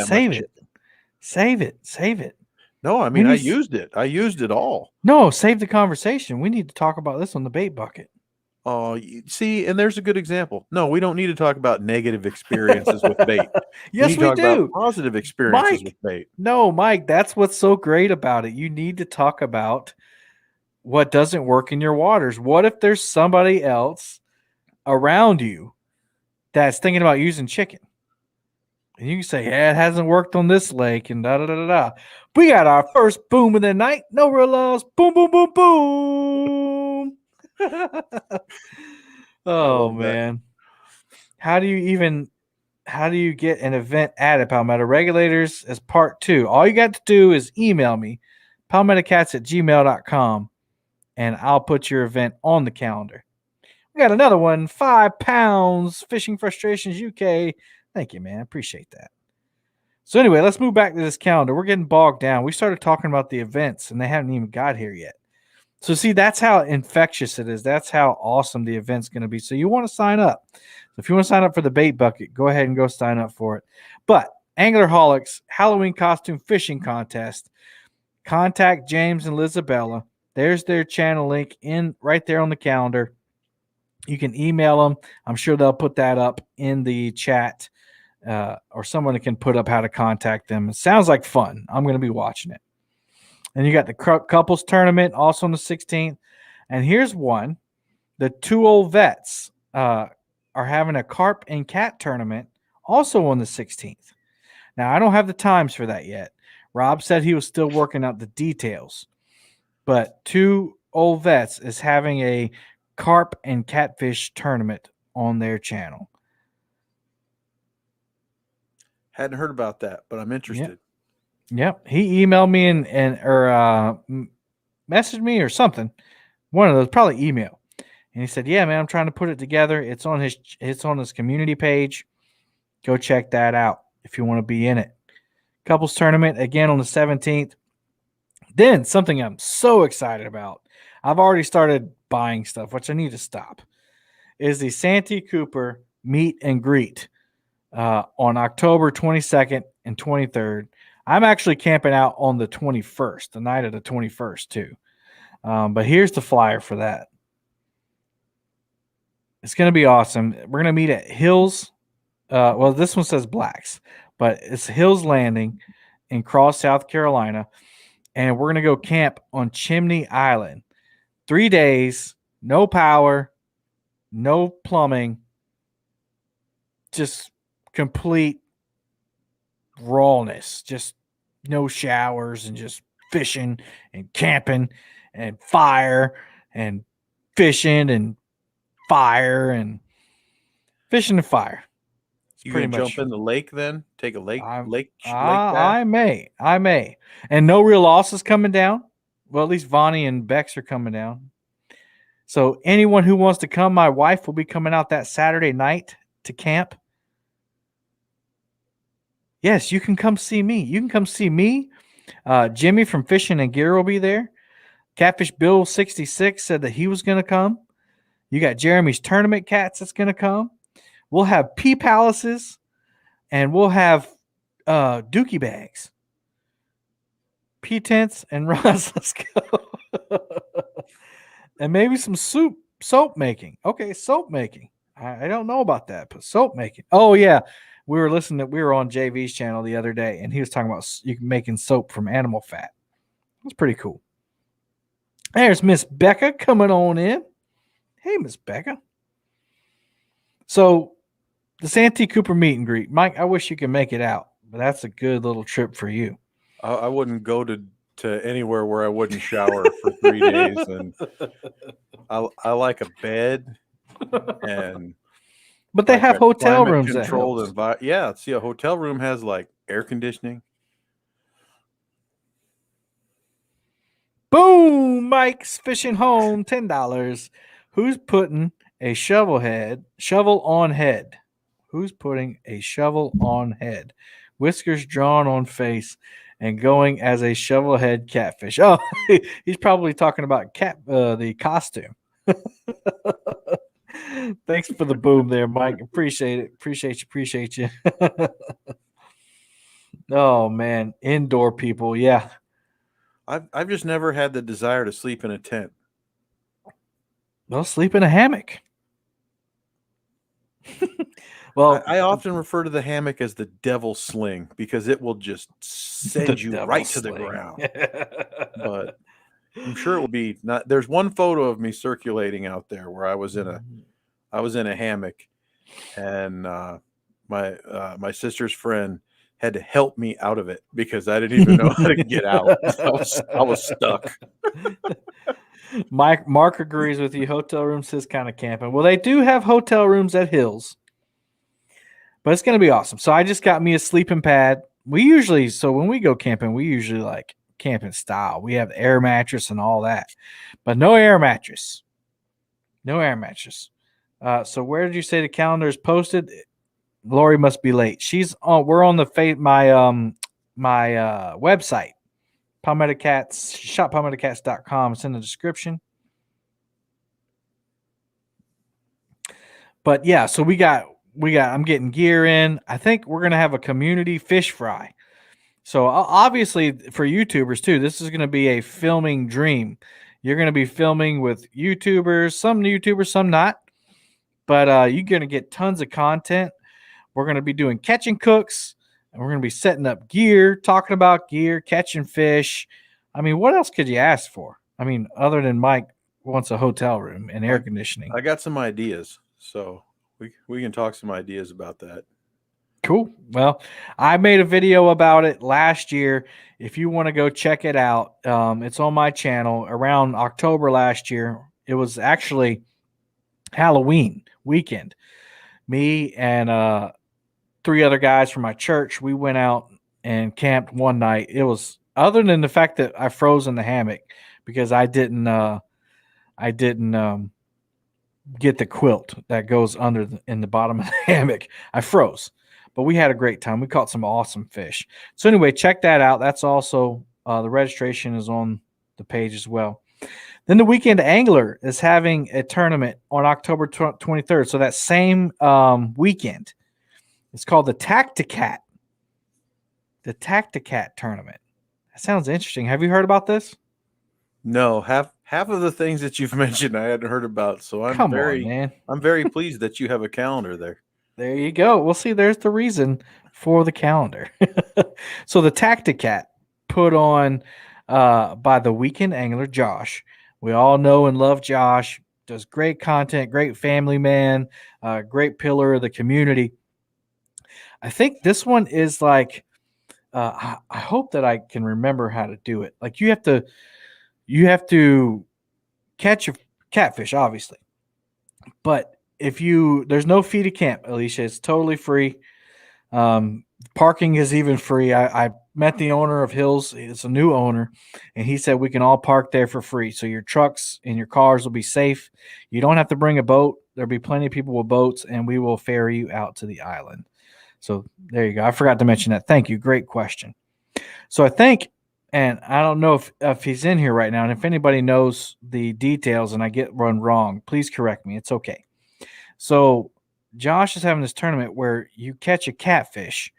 No, I mean, I used it. I used it all. No, save the conversation. We need to talk about this on the bait bucket. Oh, see, and there's a good example. No, we don't need to talk about negative experiences with bait. Yes, we talk do. About positive experiences Mike, with bait. No, Mike, that's what's so great about it. You need to talk about what doesn't work in your waters. What if there's somebody else around you that's thinking about using chicken? And you can say, yeah, it hasn't worked on this lake and da da da da da. We got our first boom of the night. No real loss. Boom, boom, boom, boom. Oh man. How do you get an event added, Palmetto Regulators, as part 2? All you got to do is email me, palmettocats@gmail.com, and I'll put your event on the calendar. We got another one, 5 pounds, Fishing Frustrations UK. Thank you, man. Appreciate that. So anyway, let's move back to this calendar. We're getting bogged down. We started talking about the events, and they haven't even got here yet. So see, that's how infectious it is. That's how awesome the event's going to be. So you want to sign up. If you want to sign up for the bait bucket, go ahead and go sign up for it. But Anglerholics Halloween costume fishing contest. Contact James and Lizabella. There's their channel link in right there on the calendar. You can email them. I'm sure they'll put that up in the chat, or someone can put up how to contact them. It sounds like fun. I'm going to be watching it. And you got the couples tournament also on the 16th. And here's one. The 2 old vets are having a carp and cat tournament also on the 16th. Now, I don't have the times for that yet. Rob said he was still working out the details. But 2 old vets is having a carp and catfish tournament on their channel. Hadn't heard about that, but I'm interested. Yep. He emailed me or messaged me or something. One of those, probably email. And he said, yeah, man, I'm trying to put it together. It's on his community page. Go check that out if you want to be in it. Couples tournament again on the 17th. Then something I'm so excited about. I've already started buying stuff, which I need to stop, is the Santee Cooper meet and greet on October 22nd and 23rd. I'm actually camping out on the 21st, the night of the 21st too. But here's the flyer for that. It's going to be awesome. We're going to meet at Hills. Well, this one says Blacks, but it's Hills Landing in Cross, South Carolina. And we're going to go camp on Chimney Island. 3 days, no power, no plumbing, just complete rawness, just no showers and just fishing and camping and fire and fishing and fire and fishing and fire. It's You pretty gonna much. jump in the lake then? Take a lake I'm, lake bath? I may, and no real loss is coming down. Well, at least Vonnie and Bex are coming down. So anyone who wants to come, my wife will be coming out that Saturday night to camp. Yes, you can come see me. You can come see me. Jimmy from Fishing and Gear will be there. Catfish Bill 66 said that he was going to come. You got Jeremy's Tournament Cats that's going to come. We'll have pea palaces, and we'll have dookie bags, pea tents, and Roz. Let's go. And maybe some soap making. Okay, soap making. I don't know about that, but soap making. Oh yeah, we were on JV's channel the other day, and he was talking about you making soap from animal fat. That's pretty cool. There's Miss Becca coming on in. Hey, Miss Becca. So the Santee Cooper meet and greet, Mike. I wish you could make it out, but that's a good little trip for you. I wouldn't go to anywhere where I wouldn't shower for 3 days, and I like a bed, and but they like have a hotel climate rooms controlled yeah. See, a hotel room has like air conditioning. Boom! Mike's Fishing Home, $10. Who's putting a shovel on head? Who's putting a shovel on head? Whiskers drawn on face and going as a shovel head catfish. Oh, he's probably talking about the costume. Thanks for the boom there, Mike. Appreciate it. Appreciate you. Oh man, indoor people, yeah. I've just never had the desire to sleep in a tent. Well, sleep in a hammock. Well, I often refer to the hammock as the devil sling because it will just send you right to the ground. But I'm sure it will be not. There's one photo of me circulating out there where I was in a hammock, and my sister's friend had to help me out of it because I didn't even know how to get out. I was stuck. Mark agrees with you. Hotel rooms is kind of camping. Well, they do have hotel rooms at Hills, but it's going to be awesome. So I just got me a sleeping pad. When we go camping, we usually like camping style. We have air mattress and all that, but no air mattress. No air mattress. So where did you say the calendar is posted? Lori must be late. We're on my website, Palmetto Cats, shoppalmettocats.com. It's in the description. But yeah, so I'm getting gear in. I think we're going to have a community fish fry. So obviously for YouTubers too, this is going to be a filming dream. You're going to be filming with YouTubers, some not, but you're going to get tons of content. We're going to be doing catching cooks, and we're going to be setting up gear, talking about gear, catching fish. I mean, what else could you ask for? I mean, other than Mike wants a hotel room and air conditioning. I got some ideas, so we can talk some ideas about that. Cool. Well, I made a video about it last year. If you want to go check it out, it's on my channel around October last year. It was actually Halloween weekend. Me and 3 other guys from my church, we went out and camped one night. It was, other than the fact that I froze in the hammock because I didn't get the quilt that goes in the bottom of the hammock. I froze, but we had a great time. We caught some awesome fish. So anyway, check that out. That's also the registration is on the page as well. Then the Weekend Angler is having a tournament on October 23rd. So that same weekend. It's called the Tacticat. The Tacticat tournament. That sounds interesting. Have you heard about this? No, half of the things that you've mentioned I hadn't heard about. So I'm very pleased that you have a calendar there. There you go. We'll see. There's the reason for the calendar. So the Tacticat put on by the Weekend Angler, Josh. We all know and love Josh. Does great content, great family man, great pillar of the community. I think this one is like I hope that I can remember how to do it. Like you have to catch a catfish, obviously, but there's no fee to camp, Alicia. It's totally free. Parking is even free. I met the owner of Hills. It's a new owner, and he said we can all park there for free. So your trucks and your cars will be safe. You don't have to bring a boat. There'll be plenty of people with boats, and we will ferry you out to the island. So there you go. I forgot to mention that. Thank you. Great question. So I think, and I don't know if he's in here right now, and if anybody knows the details and I get run wrong, please correct me. It's okay. So Josh is having this tournament where you catch a catfish,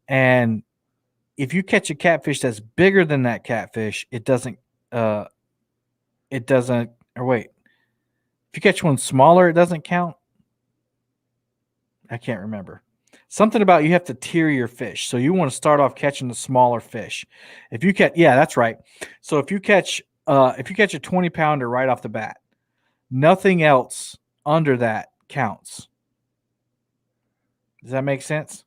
and if you catch a catfish that's bigger than that catfish, it doesn't. Or wait, if you catch one smaller, it doesn't count. I can't remember. Something about you have to tier your fish. So you want to start off catching the smaller fish. If you catch, yeah, that's right. So if you catch a 20-pounder right off the bat, nothing else under that counts. Does that make sense?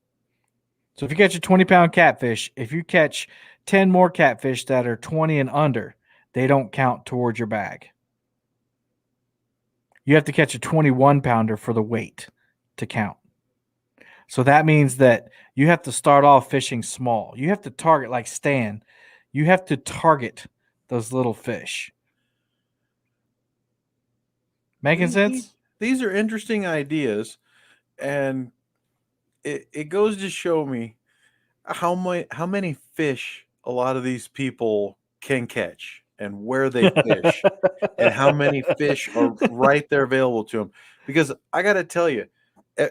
So if you catch a 20-pound catfish, if you catch 10 more catfish that are 20 and under, they don't count towards your bag. You have to catch a 21-pounder for the weight to count. So that means that you have to start off fishing small. You have to target, like Stan, you have to target those little fish. Making sense? These are interesting ideas, and it goes to show me how many fish a lot of these people can catch and where they fish and how many fish are right there available to them. Because I got to tell you,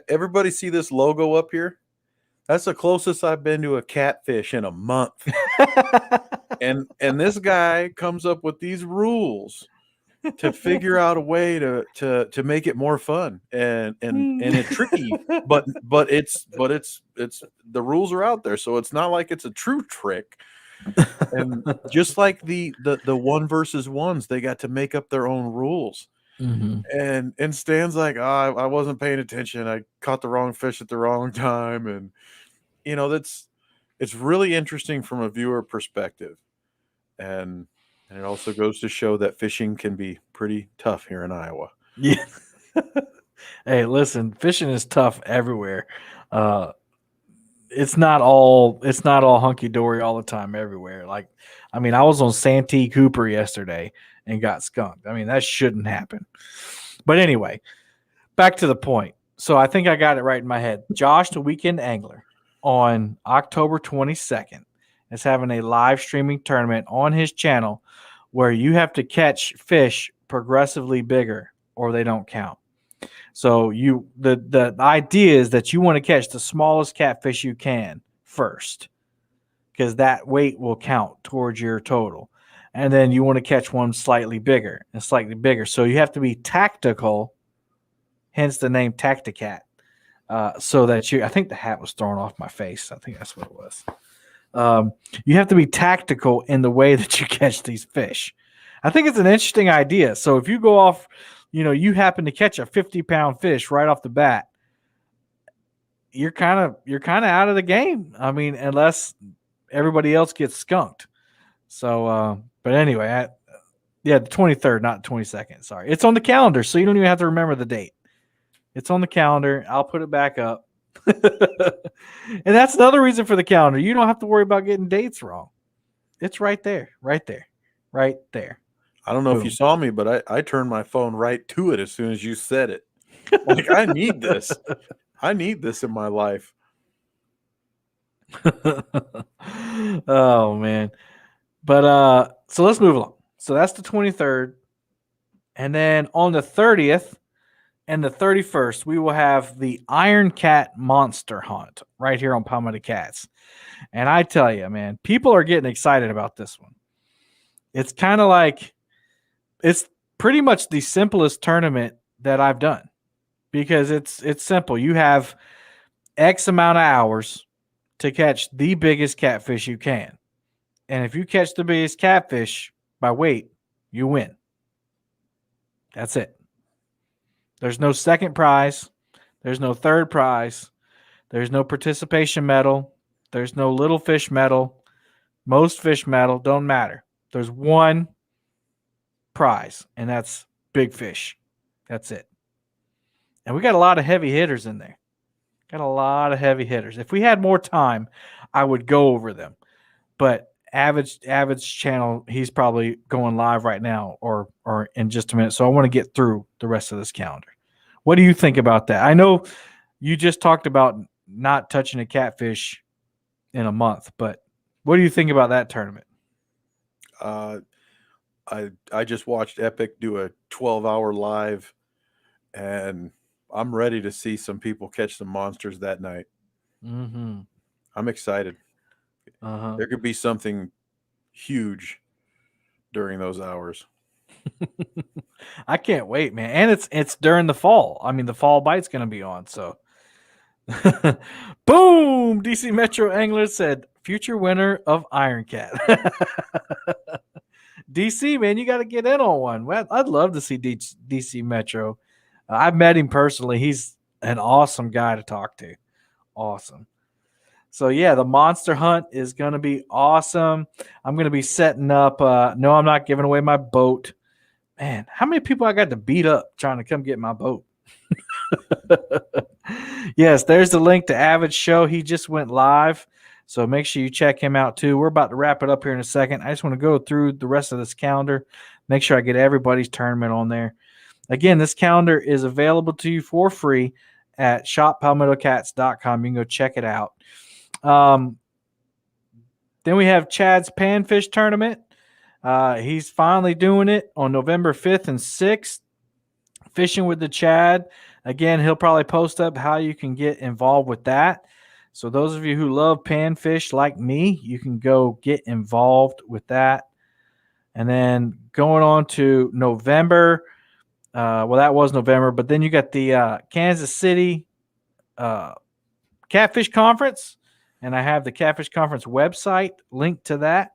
everybody see this logo up here? That's the closest I've been to a catfish in a month. and this guy comes up with these rules to figure out a way to make it more fun and it's tricky, but it's the rules are out there, so it's not like it's a true trick. And just like the one versus ones, they got to make up their own rules. Mm-hmm. And Stan's like, I wasn't paying attention. I caught the wrong fish at the wrong time. And it's really interesting from a viewer perspective. And it also goes to show that fishing can be pretty tough here in Iowa. Yeah. Hey, listen, fishing is tough everywhere. It's not all hunky dory all the time everywhere. Like, I mean, I was on Santee Cooper yesterday and got skunked. I mean, that shouldn't happen. But anyway, back to the point. So I think I got it right in my head. Josh, the Weekend Angler, on October 22nd, is having a live streaming tournament on his channel where you have to catch fish progressively bigger or they don't count. So the idea is that you want to catch the smallest catfish you can first, because that weight will count towards your total. And then you want to catch one slightly bigger and slightly bigger. So you have to be tactical, hence the name Tacticat. So that I think the hat was thrown off my face. I think that's what it was. You have to be tactical in the way that you catch these fish. I think it's an interesting idea. So if you go off, you happen to catch a 50-pound fish right off the bat, you're kind of out of the game. I mean, unless everybody else gets skunked. So, but anyway, the 23rd, not the 22nd. Sorry, it's on the calendar, so you don't even have to remember the date. It's on the calendar. I'll put it back up. And that's another reason for the calendar. You don't have to worry about getting dates wrong. It's right there, right there, right there. I don't know if you saw me, but I turned my phone right to it as soon as you said it. Like, I need this. I need this in my life. Oh, man. But so let's move along. So that's the 23rd. And then on the 30th and the 31st, we will have the Iron Cat Monster Hunt right here on Palmetto Cats. And I tell you, man, people are getting excited about this one. It's kind of like, it's pretty much the simplest tournament that I've done because it's simple. You have X amount of hours to catch the biggest catfish you can. And if you catch the biggest catfish by weight, you win. That's it. There's no second prize. There's no third prize. There's no participation medal. There's no little fish medal. Most fish medal don't matter. There's one prize, and that's big fish. That's it. And we got a lot of heavy hitters in there. Got a lot of heavy hitters. If we had more time, I would go over them. But Avid's channel, he's probably going live right now or in just a minute. So I want to get through the rest of this calendar. What do you think about that? I know you just talked about not touching a catfish in a month, but what do you think about that tournament? I just watched Epic do a 12-hour live, and I'm ready to see some people catch some monsters that night. Mm-hmm. I'm excited. Uh-huh. There could be something huge during those hours. I can't wait, man. And it's during the fall. I mean, the fall bite's going to be on, so. Boom! DC Metro Angler said, future winner of Iron Cat. DC, man, you got to get in on one. Well, I'd love to see DC Metro. I've met him personally. He's an awesome guy to talk to. Awesome. So, yeah, the monster hunt is going to be awesome. I'm going to be setting up. No, I'm not giving away my boat. Man, how many people I got to beat up trying to come get my boat? Yes, there's the link to Avid's show. He just went live. So make sure you check him out too. We're about to wrap it up here in a second. I just want to go through the rest of this calendar, make sure I get everybody's tournament on there. Again, this calendar is available to you for free at shoppalmettocats.com. You can go check it out. Then we have Chad's Panfish Tournament. He's finally doing it on November 5th and 6th. Fishing with the Chad. Again, he'll probably post up how you can get involved with that. So those of you who love panfish like me, you can go get involved with that. And then going on to November. Well, that was November. But then you got the Kansas City Catfish Conference. And I have the Catfish Conference website linked to that.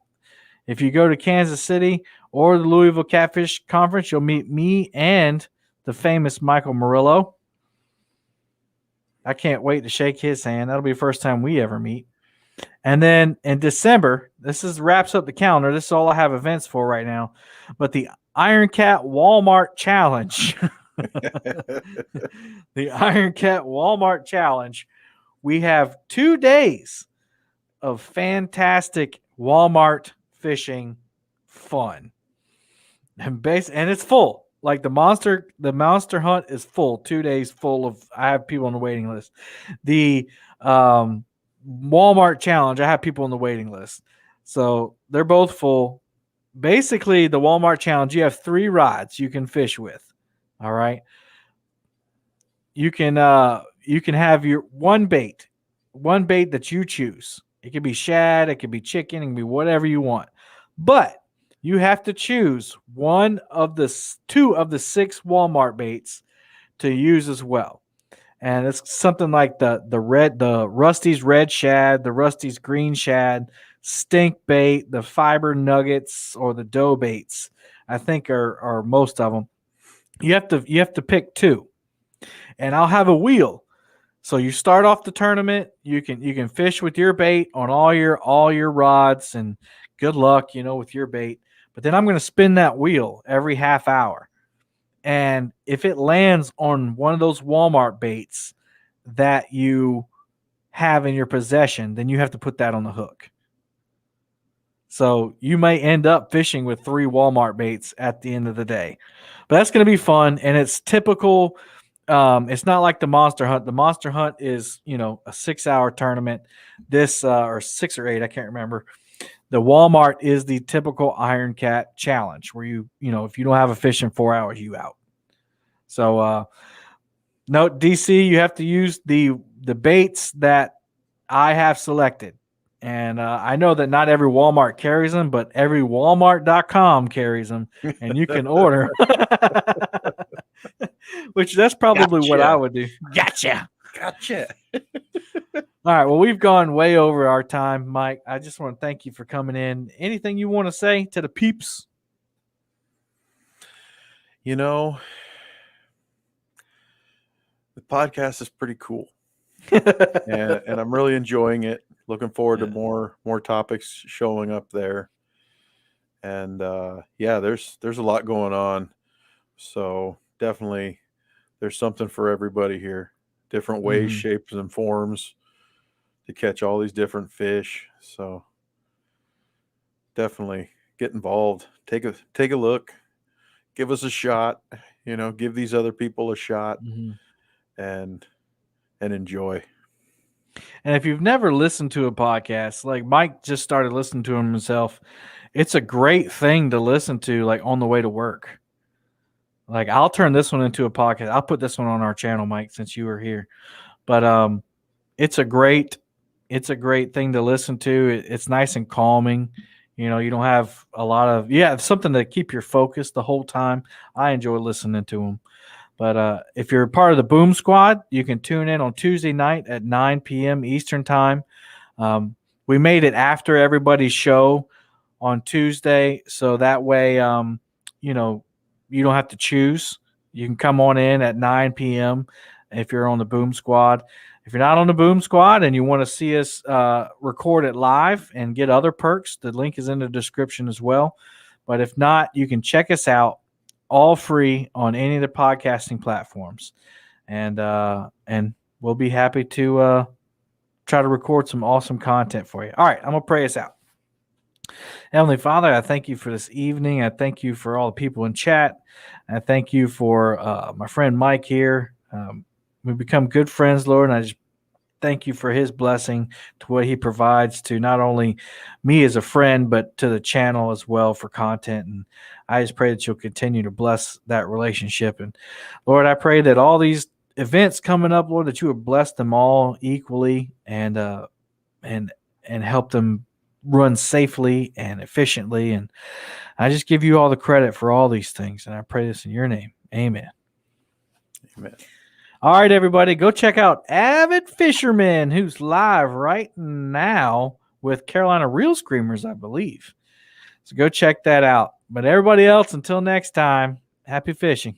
If you go to Kansas City or the Louisville Catfish Conference, you'll meet me and the famous Michael Murillo. I can't wait to shake his hand. That'll be the first time we ever meet. And then in December, wraps up the calendar. This is all I have events for right now. But the Iron Cat Walmart Challenge. The Iron Cat Walmart Challenge. We have 2 days of fantastic Walmart fishing fun. And it's full. Like the monster hunt is full. 2 days full of. I have people on the waiting list. The Walmart challenge, I have people on the waiting list. So they're both full. Basically, the Walmart challenge, you have 3 rods you can fish with. All right. You can have your one bait that you choose. It could be shad, it could be chicken, it can be whatever you want. But you have to choose two of the 6 Walmart baits to use as well. And it's something like the Rusty's red shad, the Rusty's green shad, stink bait, the fiber nuggets, or the dough baits. I think are most of them. You have to pick 2. And I'll have a wheel. So you start off the tournament, you can fish with your bait on all your rods, and good luck, with your bait. But then I'm going to spin that wheel every half hour. And if it lands on one of those Walmart baits that you have in your possession, then you have to put that on the hook. So you may end up fishing with 3 Walmart baits at the end of the day. But that's going to be fun, and it's typical. It's not like the Monster Hunt. The Monster Hunt is, a 6-hour tournament. This or 6 or 8, I can't remember. The Walmart is the typical Iron Cat challenge where if you don't have a fish in 4 hours, you out. So note, DC, you have to use the baits that I have selected. And I know that not every Walmart carries them, but every Walmart.com carries them, and you can order. Which that's probably what I would do. Gotcha. All right. Well, we've gone way over our time, Mike. I just want to thank you for coming in. Anything you want to say to the peeps? The podcast is pretty cool. and I'm really enjoying it. looking forward to Yeah. more topics showing up there. And yeah, there's a lot going on. So definitely there's something for everybody here. Different ways, Mhm. shapes, and forms to catch all these different fish. So definitely get involved. Take a look. Give us a shot. Give these other people a shot Mhm. and enjoy. And if you've never listened to a podcast, like Mike just started listening to them himself, it's a great thing to listen to, like on the way to work. Like I'll turn this one into a podcast. I'll put this one on our channel, Mike, since you were here. But it's a great thing to listen to. It's nice and calming. You don't have a lot of something to keep your focus the whole time. I enjoy listening to them. But if you're part of the Boom Squad, you can tune in on Tuesday night at 9 p.m. Eastern Time. We made it after everybody's show on Tuesday, so that way, you don't have to choose. You can come on in at 9 p.m. if you're on the Boom Squad. If you're not on the Boom Squad and you want to see us record it live and get other perks, the link is in the description as well. But if not, you can check us out all free on any of the podcasting platforms. And we'll be happy to try to record some awesome content for you. All right, I'm going to pray us out. Heavenly Father, I thank you for this evening. I thank you for all the people in chat. I thank you for my friend Mike here. We've become good friends, Lord, and I just thank you for his blessing to what he provides to not only me as a friend, but to the channel as well for content. And I just pray that you'll continue to bless that relationship. And Lord, I pray that all these events coming up, Lord, that you would bless them all equally and help them run safely and efficiently. And I just give you all the credit for all these things. And I pray this in your name. Amen. Amen. All right, everybody, go check out Avid Fisherman, who's live right now with Carolina Reel Screamers, I believe. So go check that out. But everybody else, until next time, happy fishing.